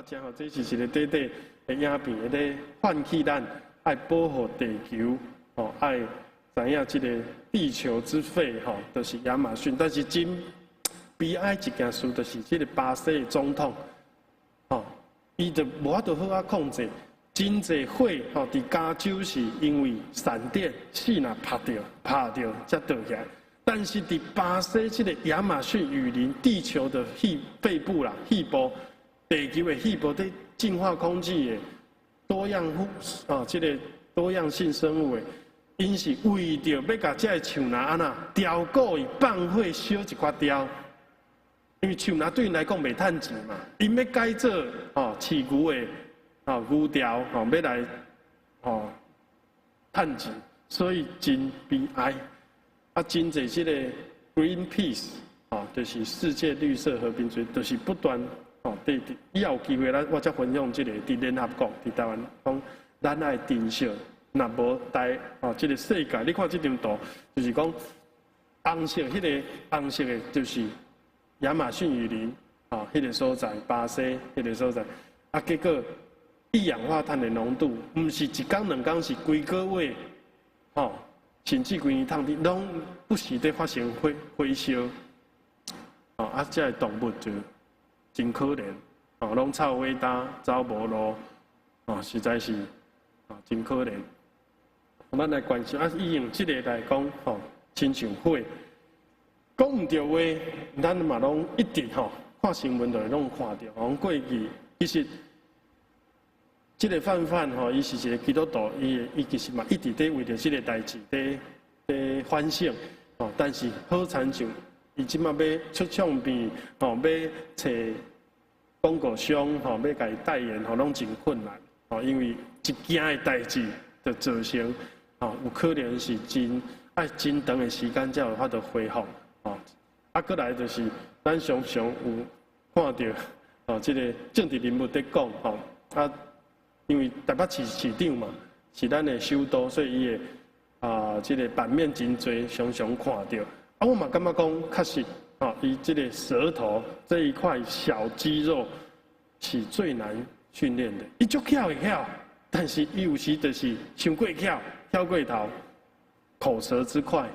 正好，这是一个短短的影片，咧唤起咱爱保护地球，哦，爱知影这个地球之肺，吼，就是亚马逊。但是真悲哀一件事，就是这个巴西的总统，哦，伊就无法度好啊控制，真济火，吼，伫加州是因为闪电死若拍到才倒起来。但是伫巴西这个亚马逊雨林，地球的肺部啦，肺部。地球的细胞在净化空气的多样这个多样性生物的，因是为着要甲这个树林安那雕过伊放火烧一块雕，因为树林对因来讲袂趁钱嘛，因要改做饲牛的牛雕要来趁钱，所以真悲哀。啊，真侪这个 Greenpeace 就是世界绿色和平组织，就是不断。以后有机会，我再分享这个伫联合国伫台湾讲，咱爱珍惜，若无这个世界，你看这张图，就是讲红色的，就是亚马逊雨林迄个所在，巴西迄个所在，啊，结果一氧化碳的浓度，毋是1天2天，是规个月，甚至规年通拢不时在发生火烧。啊，这个动物就真可怜，哦，拢臭尾焦，走无路，哦，实在是哦真可怜。咱来关心啊，以用这个来讲，吼，亲像火，讲唔对话，咱嘛拢一直吼看新闻就会拢看到，讲过去其实。这个范吼，伊是一个基督徒，伊其实嘛一直在为着这个代志在反省，哦，但是好亲像伊即马要出唱片，哦，要找广告商，吼，要甲伊代言，吼，拢真困难，哦，因为一件的代志就造成，哦，有可能是爱真长的时间才有法度恢复，哦，啊，过来就是咱常常有看到，哦，这个政治人物在讲，吼，啊。因为台北市市长嘛，是咱的首都，所以伊的这个版面真多，常常看到。啊，我嘛感觉讲，确实，伊这个舌头这一块小肌肉是最难训练的。伊足巧会巧，但是伊有时就是伤过巧，跳过头，口舌之快，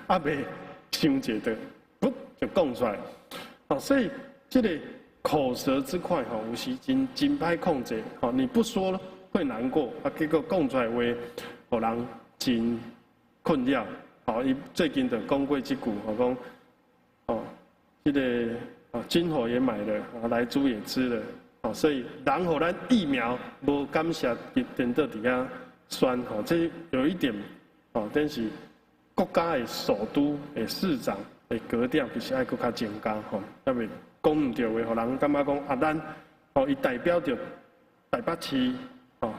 啊，未伤一个，噗就讲出来。所以这个。口舌之快，有时真歹控制，你不说会难过，结果讲出来话，互人真困扰。伊最近就讲过一句，讲，这个军火也买了，来猪也吃了，所以人互咱疫苗无感谢，变到底下酸，这有一点，但是国家的首都的市长的格调必须爱更加增加，因为。讲唔对话，互人感觉讲啊，咱伊代表着台北市，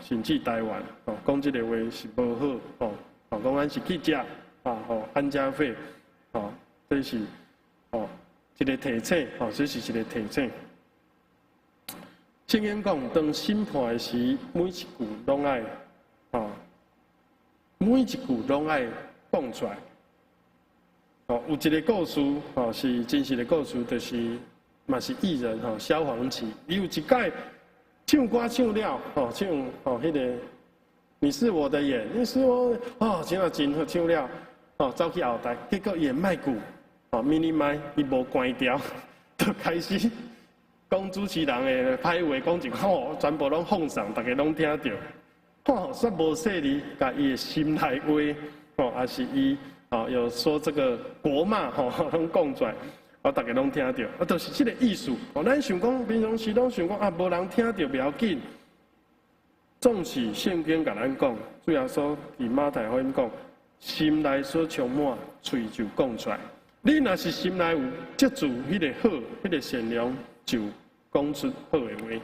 甚至台湾，讲这个话是无好，讲咱是记者，安家费，这是一个提醒，这是一个提醒。圣经讲，当审判的时，每一句拢爱，每一句拢爱讲出来。有一个故事，是真实的故事，就是。嘛是艺人萧煌奇，伊有一届唱歌唱了，唱迄个你是我的眼，你是我真啊真好唱了，走去后台，结果伊的麦克mini麦伊无关掉，就开始讲主持人的歹话，讲一个全部拢放送，大家拢听到，煞无说你甲伊的心内话，也是伊有说这个国骂拢讲出来。大家拢听到，就是这个意思。咱想讲，平常时拢想讲无人听到不要紧。总是圣经甲咱讲，主要说伫马太福音讲，心内所充满，嘴就讲出来。你若是心内有接住迄个好、迄个善良，就讲出好的话；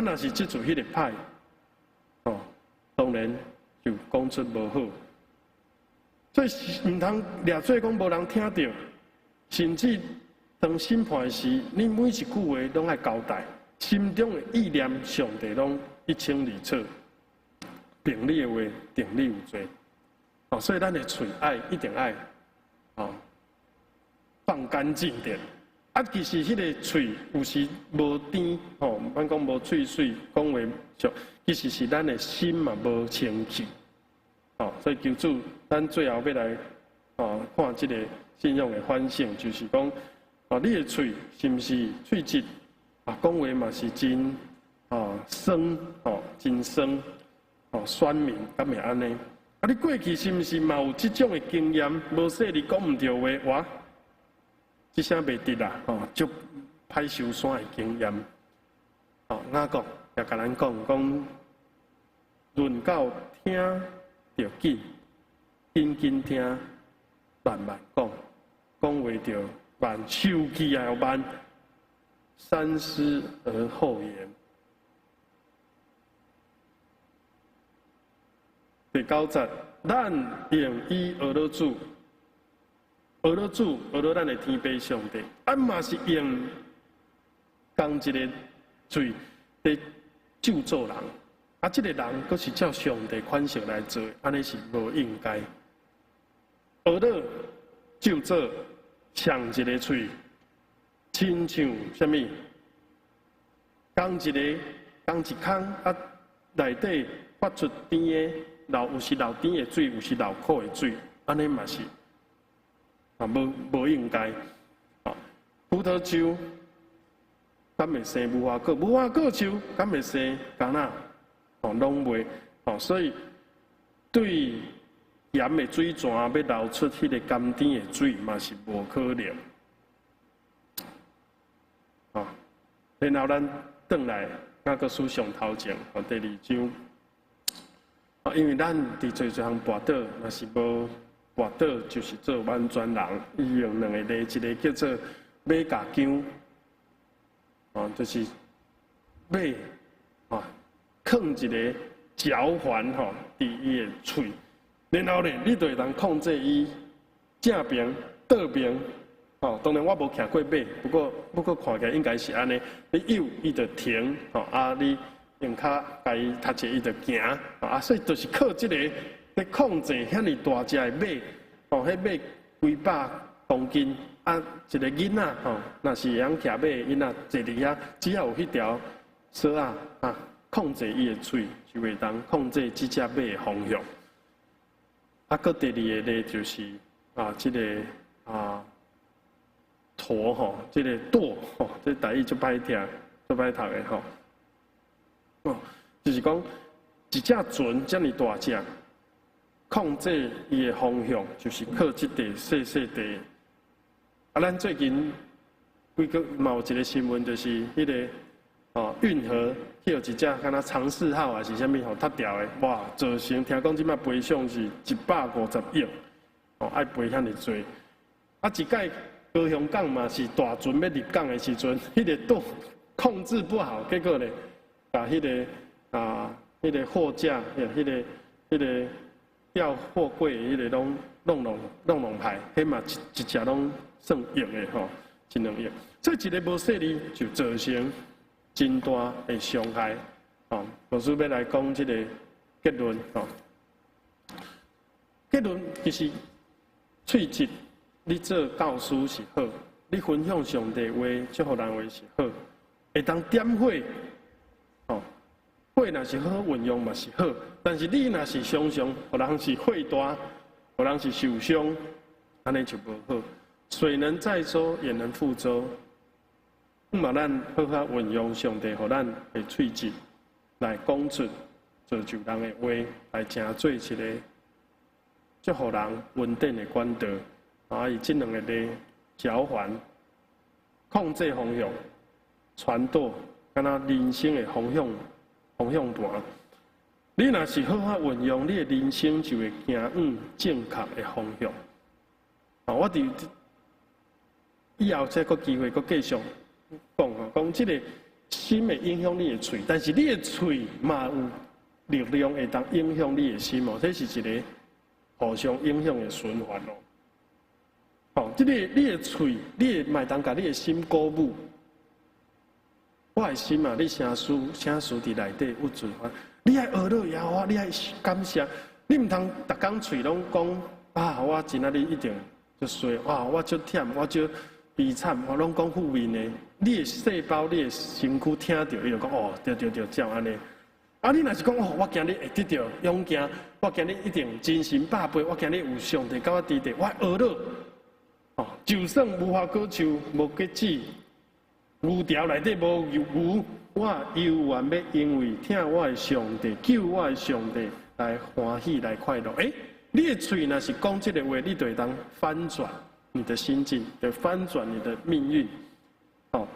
若是接住迄个歹，当然就讲出无好。所以唔通掠做讲无人听到。甚至当审判时，你每一句话拢爱交代，心中的意念，上帝拢一清二楚。评你的话，定你有罪。所以咱的嘴一定爱，放干净点。其实迄个嘴有时无甜，咱讲无脆水，讲话俗，其实是咱的心嘛无清气。所以求主，咱最后要来，看这个。信仰的反省就是讲，你的嘴是不是喙舌讲话嘛是真酸真酸酸民，敢会安尼？你过去是不是嘛有这种的经验？无说你讲唔对话，哇，这声袂得啦，足歹受伤的经验。哪讲也甲咱讲，论到听着紧，紧听，慢慢讲。讲话着慢，手气也要慢，三思而后言。第九节，咱用以学到主，学到咱的天父上帝，嘛是用讲一个嘴来救助人，这个人佫是照上帝款式来做，安尼是无应该。学到就做抢一个嘴，亲像什么？讲一空内底发出甜的，有时流甜的水，有时流苦的水，安尼嘛是无应该。葡萄树敢会生无花果，无花果树敢会生橄榄，哦，拢袂，哦，所以对盐的水泉要流出迄个甘甜的水嘛是无可能。哦，然后咱转来，那个书上头前，哦，第2章，哦，因为咱伫做项跋倒，若是无跋倒，就是做完全人，伊用2个字，一个叫做马甲姜，哦，就是马，啊，放一个嚼环吼伫伊的喙，然后咧，你就会当控制伊正边、倒边。哦，当然我无骑过马，不过看起来应该是安尼。你有伊就停，哦啊，你用脚甲伊踏者，伊就行，啊，所以就是靠这个来控制遐尼大只的马，哦，迄马几百公斤，啊，一个囡仔，吼，若是会晓骑马的囡仔坐伫遐，只要有迄条绳啊，控制伊的喙，就会当控制这只马的方向。啊，搁第2个咧就是这个驼吼，这个舵吼，这台语就歹听，就歹读的吼。哦，就是讲一只船这么大只，控制伊的方向，就是靠这块细细地。啊，咱最近几个嘛有一个新闻，就是迄个运河迄有一只敢若长4号还是啥物吼塌掉的，哇，造成听讲即摆赔偿是150亿，哦，爱赔遐尼多。啊，一届。高雄港嘛是大船要入港的时阵，迄个舵控制不好，结果咧，把迄个货架，迄个吊货柜迄个拢弄歹，迄嘛一只拢算亿的吼，1、2亿。这一个无细哩，就造成真大的伤害。哦，老师要来讲这个结论吼，结论就是喙舌。你做教师是好，你分享上帝话，祝福人话是好，会当点火，哦，火若是好运用嘛是好，但是你若是常常，互人是火大，互人是受伤，安尼就无好。水能载舟，也能覆舟。嘛，咱好好运用上帝，互咱的喙舌来讲出造就人的话，来成做一个祝福人稳定的管道。啊，以这2个字交环控制方向，传导，敢若人生的方向盘。你若是好好运用，你的人生就会行往正确的方向。啊，我伫以后再个机会，搁继续讲这个心会影响你的嘴，但是你的嘴嘛有力量会当影响你的心哦，这是一个互相影响的循环哦。哦，这个你的嘴，你的麦当甲你的心鼓舞，我的心啊，你声书伫内底有存款，你爱学乐耶和华，你爱感谢，你唔通逐工嘴拢讲啊，我今仔日一定就衰，哇，我足忝，我足悲惨，我拢讲负面的，你的细胞，你的身躯听到，伊就讲哦，对，照安尼。啊，你若是讲哦，我今日会得到勇健，我今日一定精神百倍，我今日有上帝甲我支持，我学乐。哦，就算无花果树无结子，牛条内底无牛，我犹原要因为听我的上帝，救我的上帝来欢喜来快乐。你的嘴若是讲这个话，你就会当翻转你的心境，就翻转你的命运。哦，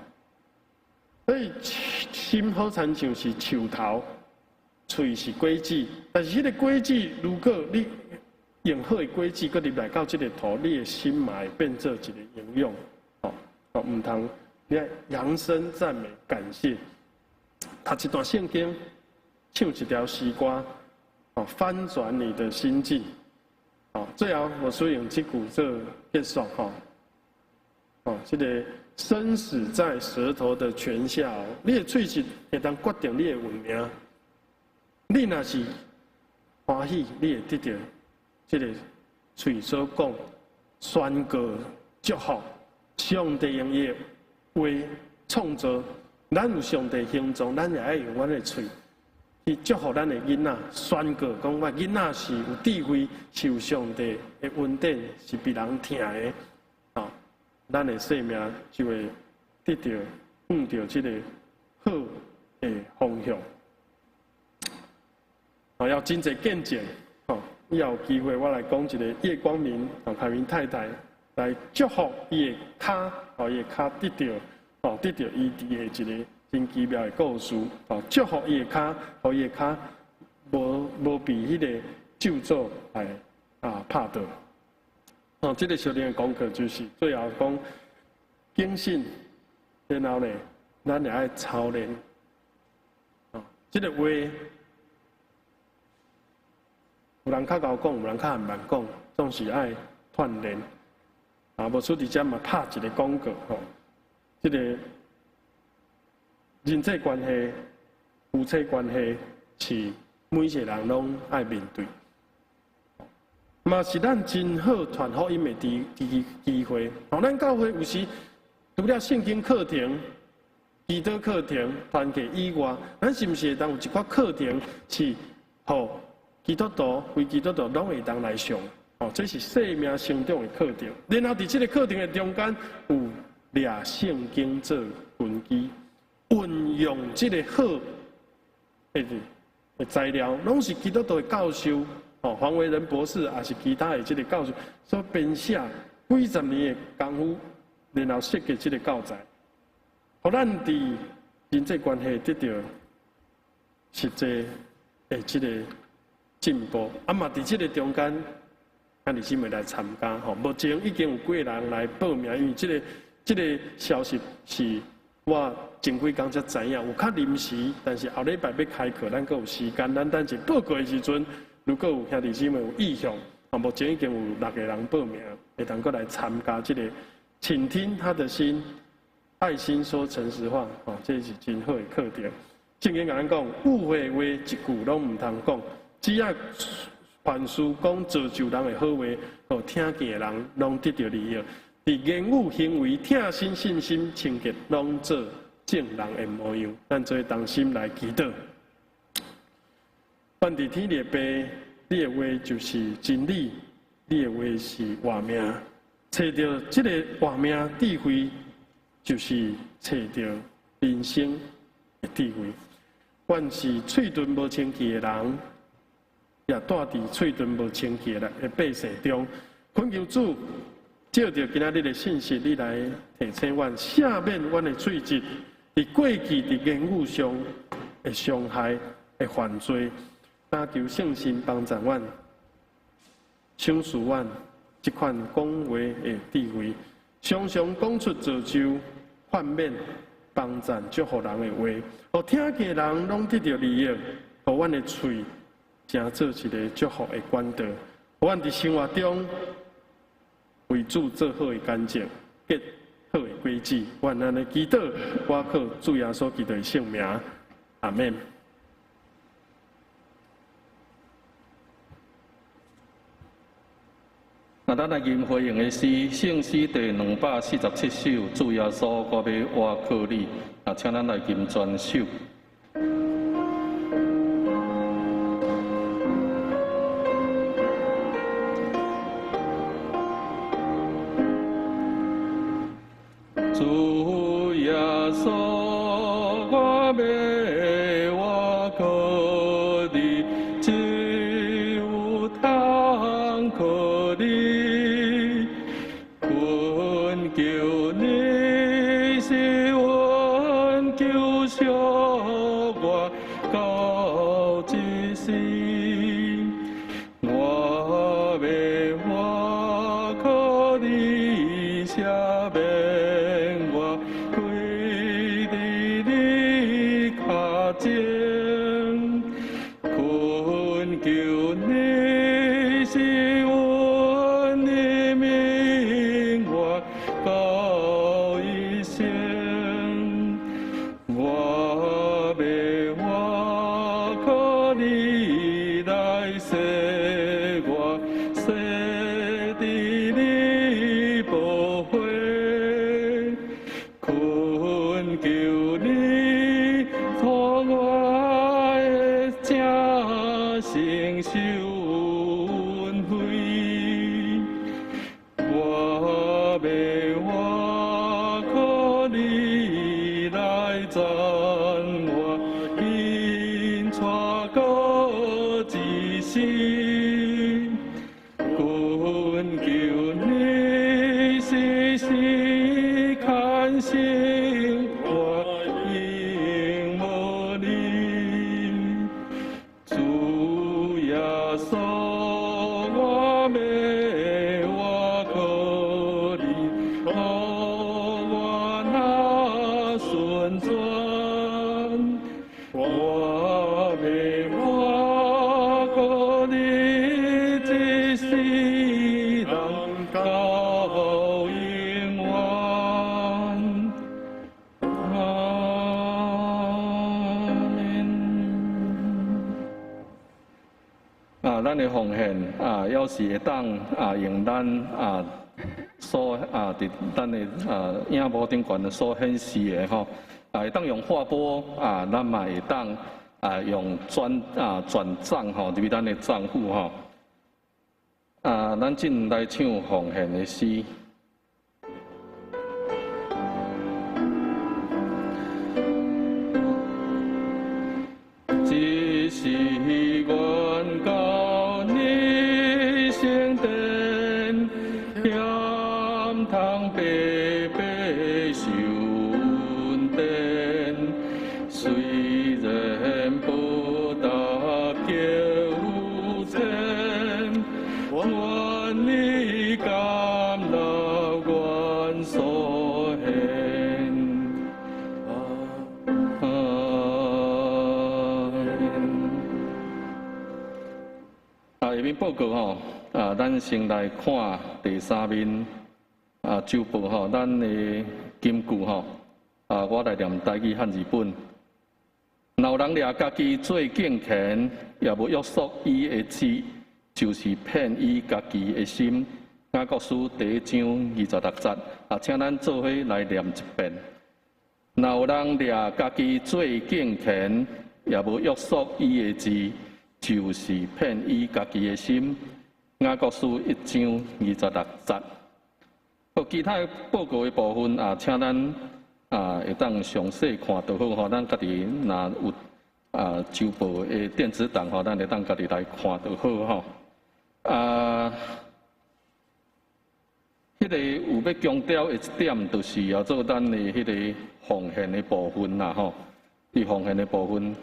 所以心好亲像是树头，嘴是果子，但是迄个果子如果你用好的果子，搁入来到这个土，你的心嘛会变做一个营养。哦，唔通你爱扬声赞美感谢，读一段圣经，唱一条诗歌，哦，翻转你的心境。哦，最后我所用这句做结束哈。哦，这个生死在舌头的泉下哦，你的喙齿会当决定你的运命。你若是欢喜，你会得到这个嘴所讲宣告祝福，上帝用伊的话创造，咱有上帝形状，咱也爱用阮的嘴去祝福咱的囡仔，宣告讲我囡仔是有智慧，是有上帝的恩典，是被人听的。啊，咱的生命就会得到遇到这个好的方向。要真侪见证，要有机会我来讲一个叶光明凯明太太来祝福伊的脚，伊的脚得到医治的一个真奇妙的故事，祝福伊的脚，伊的脚无被迄个咒诅来拍到。这个小弟的功课就是最后讲坚信，然后呢，咱也爱操练。这个话。有人较高讲，有人较含慢讲，总是爱锻炼。无出伫遮嘛拍一个广告这个人际关系、夫妻关系是每一个人拢爱面对，嘛是咱真好传福音的机会。咱教会有时除了圣经课程、祈祷课程、团契以外，咱是毋是会当有一寡课程是互基督徒、非基督徒拢会当来上，这是生命成长的课程。然后伫这个课程的中间，有抓圣经做根基，运用这个好的材料，拢是基督徒的教授，黄维仁博士也是其他的这个教授所编写几十年的功夫，然后设计这个教材，互咱伫人际关系得到实际的这个进步，嘛伫这个中间，咱弟兄们来参加目前已经有几个人来报名，因为这个消息是我前几天才知影，有较临时，但是后礼拜要开课，咱阁有时间，咱等一报告的时阵，如果有兄弟姊妹有意向，目前已经有6个人报名，会当过来参加这个，倾听他的心，爱心说诚实话，这是真好的课程。圣经甲咱讲，误会话一句拢唔通讲。只要凡事讲造就人的好话，互听见的人拢得到利益。伫言语、行为、听心、信心、清洁，拢做正人的模样。咱做同心来祈祷。凡伫天的爸，你的话就是真理，你的话是活命。找到这个活命智慧，就是找到人生的智慧。凡是嘴唇无清气的人，也住伫嘴唇无清气的百姓中，恳求主照着今仔日的信息，你来提醒阮赦免阮的罪责，伫过去伫言语上的伤害、的犯罪，但求圣神帮助阮，赏赐阮这款讲话的智慧，常常讲出造就、劝勉、帮助、祝福人的话，互听见的人拢得到利益，互阮的嘴。成做一个祝福的管道，互阮伫生活中为主做好的干净，结好的果子。阮安尼祈祷，我靠主耶稣基督的圣名，阿门。咱来吟回应的是圣诗第247首，主耶稣，我要倚靠你。请咱来吟全首。主耶稣，我要倚靠你，只有通靠你，恳求你是阮救赎我到一生，我要倚靠你赦免。赞我因错过之心，恳求你时时看心我应无你，主耶稣我美我可你，我那顺转，我美我可你只是人高永远。咱的奉献要是会当用咱所伫咱的影幕顶悬所显示的吼，会当用话拨咱嘛会当用转账吼入咱的账户吼。咱进来唱奉献的诗。只是愿到你圣殿，险通白白受恩典。虽然不达求前，愿你甘劳愿所献。下面报告吼，咱先来看第3面周报吼，咱的金句吼，我来念台语和日本。若有人掠家己做敬虔，也无约束伊的志，就是骗伊家己的心。雅各书第1章26节，请咱做伙来念一遍。若有人掠家己做敬虔，也无约束伊的志，就是骗伊家己的心。雅各书1章26节。好，其他报告的部分请咱会当详细看就好吼。咱家己若有周报的电子档吼，咱会当家己来看就好吼。迄个有要强调的一点，就是做咱的迄个奉献的部分啦吼。伫奉献的部分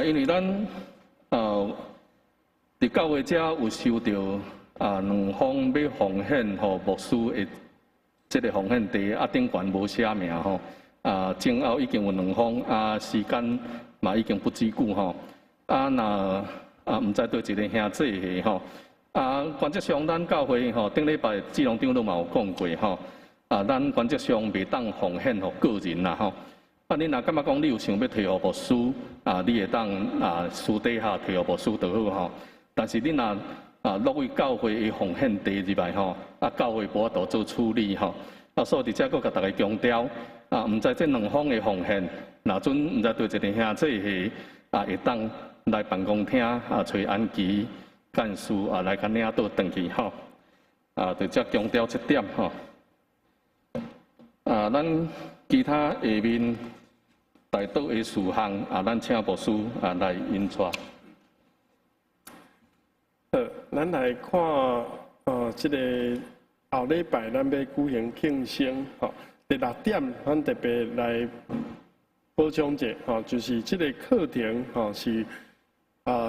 因为咱伫教会遮有收到2方要奉献互牧师的即个奉献地，顶悬无写名吼。前后已经有2方，时间嘛已经不止久吼。若毋知对一个兄弟下吼。原则上咱教会吼，顶礼拜志龙长都嘛有讲过吼。咱原则上袂当奉献互个人啦吼。你若感觉讲你有想要摕互牧师，你会当私底下摕互牧师就好吼。但是你若落位教会的奉献地入来吼，教会无法度做处理吼。所以伫遮佫甲大家强调，毋知这2方的奉献，若准毋知对一个兄弟下，会当来办公厅找安琪干事来甲领导登记吼。伫遮强调一点吼。咱其他下面大道的事项咱请牧师来引出。咱来看这个后礼拜咱要举行庆生第6点，咱特别来补充者就是这个课程是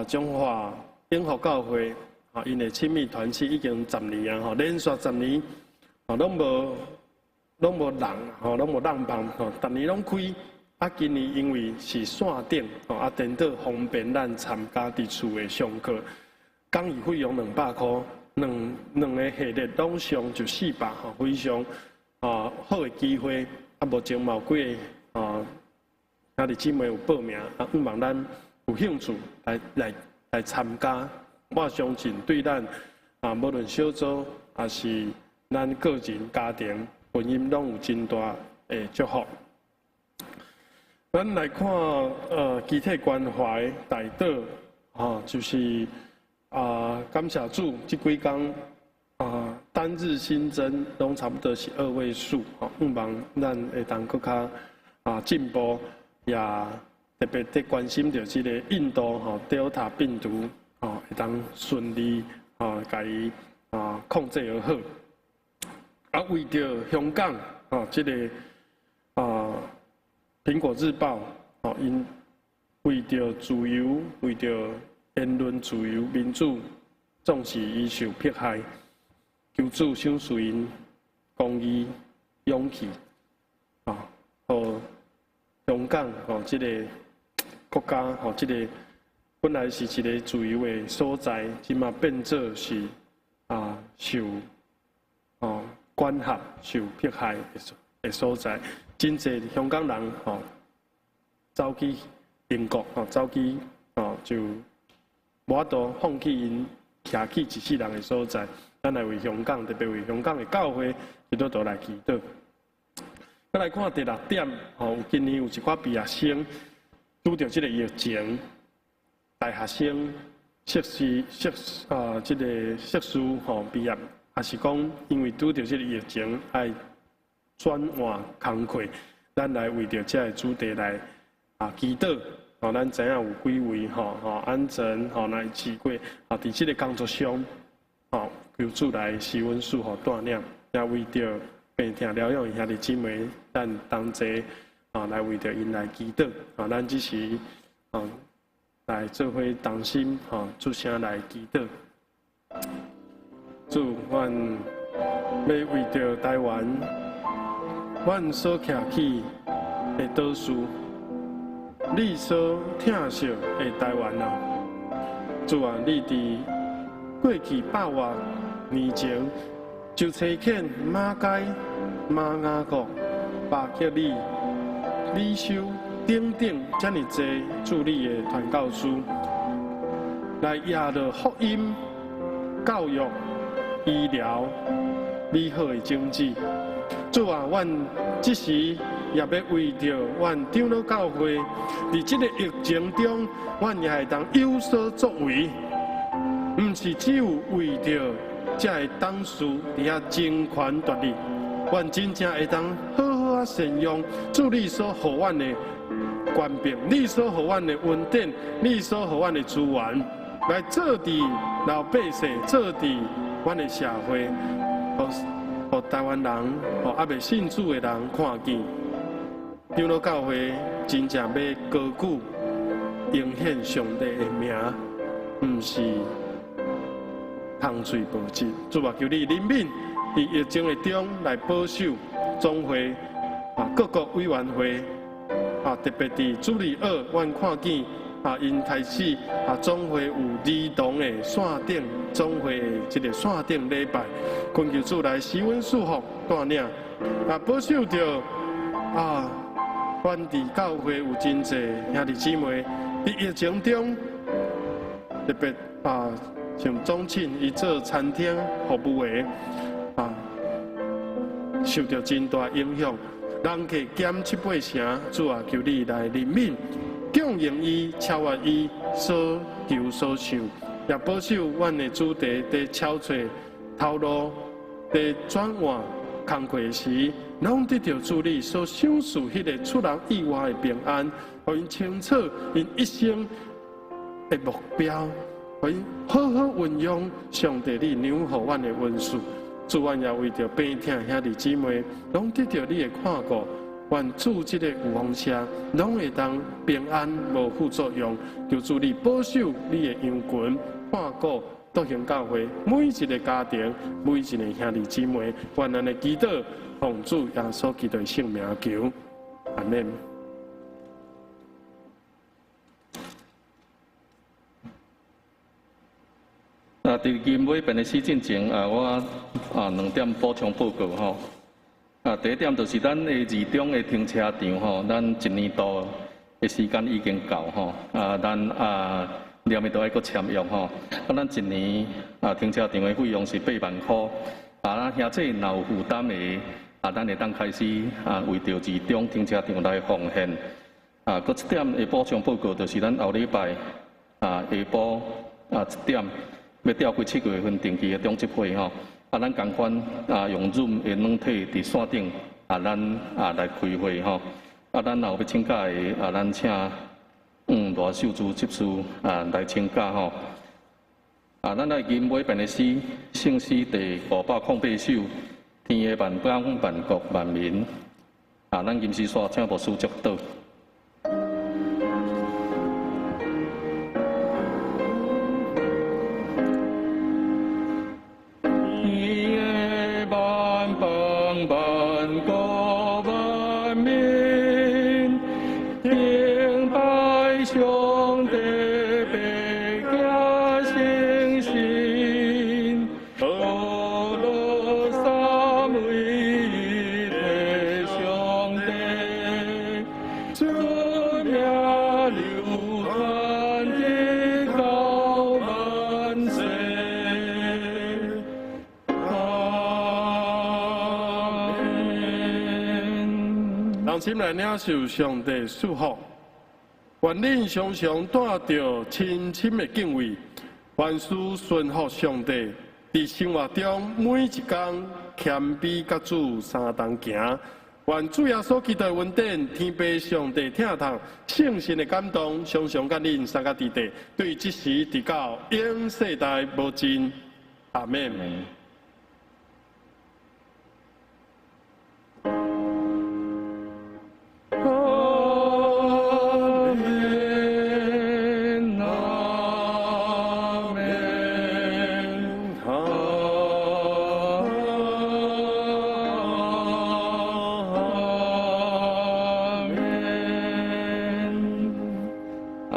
中华永福教会因的亲密团契已经10年连续10年拢无人拢无人帮逐年拢开。今年因为是线顶电脑方便咱参加伫厝的上课，讲义费用200块，两个系列拢上就400非常好的机会。目前嘛有几个兄弟姊妹有报名，希望咱有兴趣来参加。我相信对咱无论小组还是咱个人、家庭、婚姻，拢有真大的祝福。咱来看集体关怀大道就是感谢主，这几天单日新增拢差不多是2位数希望咱会当更加进步，也特别在关心着这个印度Delta 病毒会当顺利甲伊控制而好。为着香港这个苹果日报因为着自由，为着言论自由、民主，总是伊受迫害，求助想诉因公义、勇气，互香港这个国家这个本来是一个自由的所在，即嘛变做是受管辖、受迫害的所在。真侪香港人走去英国走去就无法度放弃因徛起一世人的所在，咱来为香港，特别为香港的教会，去倒来祈祷。再来看第6点，今年有一寡毕业生拄着这个疫情，大学生、这个硕士毕业，也是讲因为拄着这个疫情，爱转换工课，咱来为着这个主题来祈祷。咱知影有几位安全来试过伫这个工作上求主来施恩赐福带领，也为着病痛疗养兄弟姊妹，咱同齐来为着因来祈祷。咱只是来做伙同心出声来祈祷。主，阮要为着台湾，阮所徛起的岛屿。你所疼惜的台湾主啊，你伫过去100多年前就差遣马偕、马雅各、巴克利、李修等等这么多助力的传教士，来亚着福音、教育、医疗、美好的经济。主啊，阮这时也要为着阮长老教会，伫这个疫情中，阮也会当有所作为，毋是只有为着才会当事伫遐争权夺利，阮真正会当好好善用主你所予阮的权柄，你所予阮的恩典，你所予阮的资源，来做伫老百姓，做伫阮的社会，互台湾人，互还未信主的人看见。长老教会真正要高举、彰显上帝的名，毋是空嘴无舌。主啊，求你怜悯，伫疫情的中来保守总会各国委员会特别伫主日2，阮看见因开始总会有儿童的线顶，总会的这个线顶礼拜，恳求主来施恩赐福带领，保守着阮伫教会有真济兄弟姊妹伫疫情中，特别像总庆伊做餐厅服务的受到真大影响，人客减7、8成。主啊，求你来怜悯，供应伊，超越伊所求所想，也保守阮的主题在敲找头路，在转换工课时，拢得到主你所想事迄个出人意外的平安，互因清楚因一生的目标，互因好好运用上帝你留予阮的恩赐。主，阮也为着病痛兄弟姊妹，拢得到你的看顾。愿主这个有风车，拢会当平安无副作用。求主你保守你的羊群，看顾独行教会每一个家庭，每一个兄弟姊妹。愿咱的祈祷，奉主耶稣基督的圣名求，阿门。伫今尾边的时进前，我2点补充报告吼。第一点就是咱的二中的停车场吼，咱1年度的时间已经够吼，咱连面都爱搁签约吼。咱1年停车场的费用是8万块，咱兄弟若有负担的，咱会当开始为着二中停车场来奉献。搁一点的补充报告就是咱后礼拜下晡1点要调开7月份定期的中执会吼。咱共款用Zoom的软体伫线顶咱来开会吼。咱若有要请假的咱请大秀珠执事来请假吼。咱来吟每遍的诗，圣诗第508首，天下万邦万国万民。咱吟诗煞请牧师祝祷。天下万邦万国万民，敬拜上帝，白家诚心，阿罗三位一体上帝，主名流传的高万世。人心来领受上帝祝福，愿恁常常带着深深的敬畏，凡事顺服上帝，在生活中每一天谦卑甲主相同行。愿主耶稣基督的恩典、天父上帝疼痛、圣神的感动，常常甲恁三个伫地，对即时直到永世代无尽。阿门。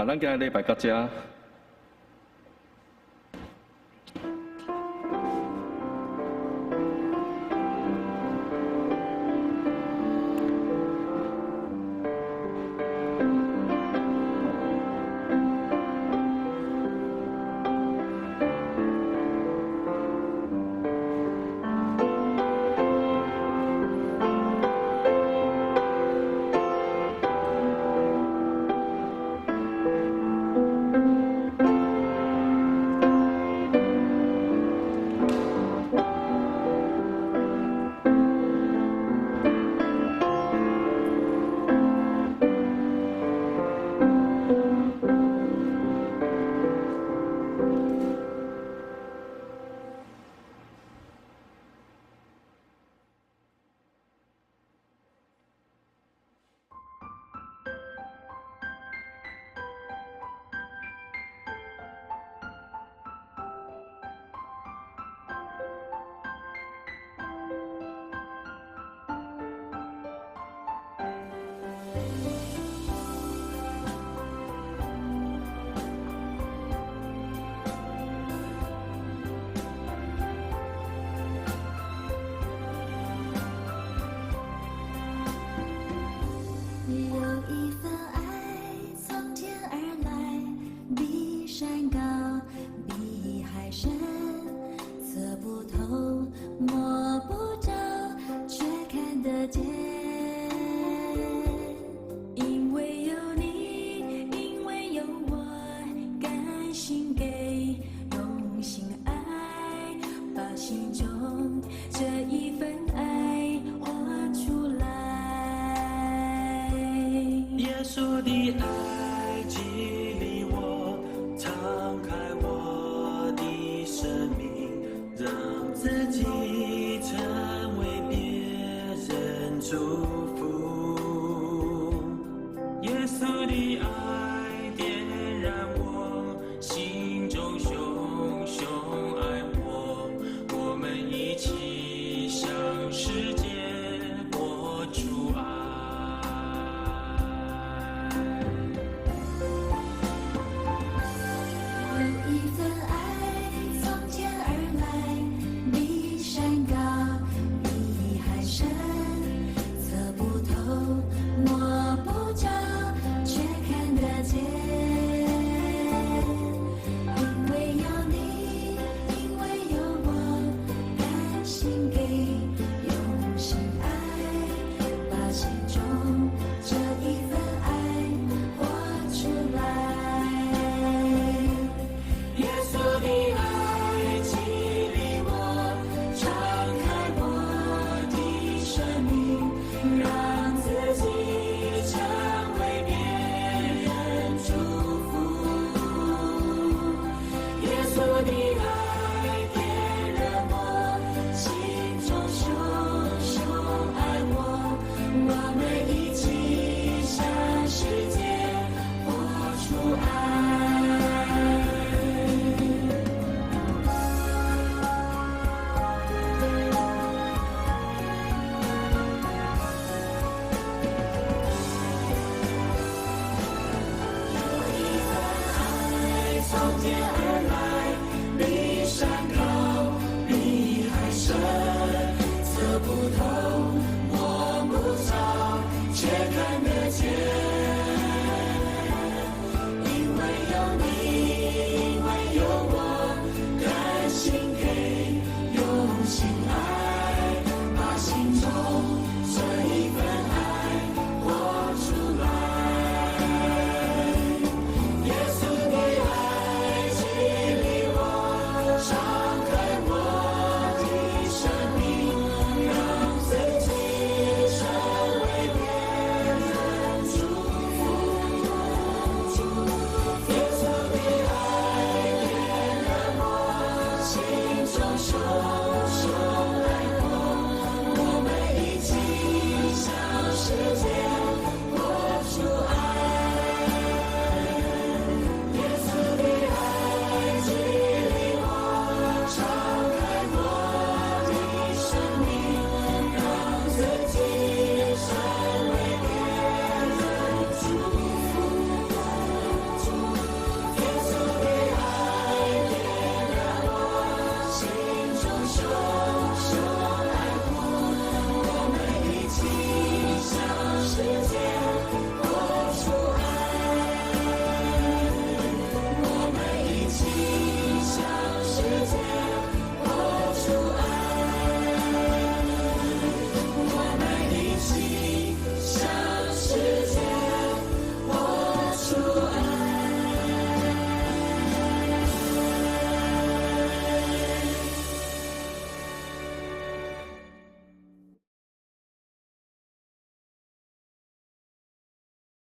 咱今日礼拜到这。祝福，耶稣的爱。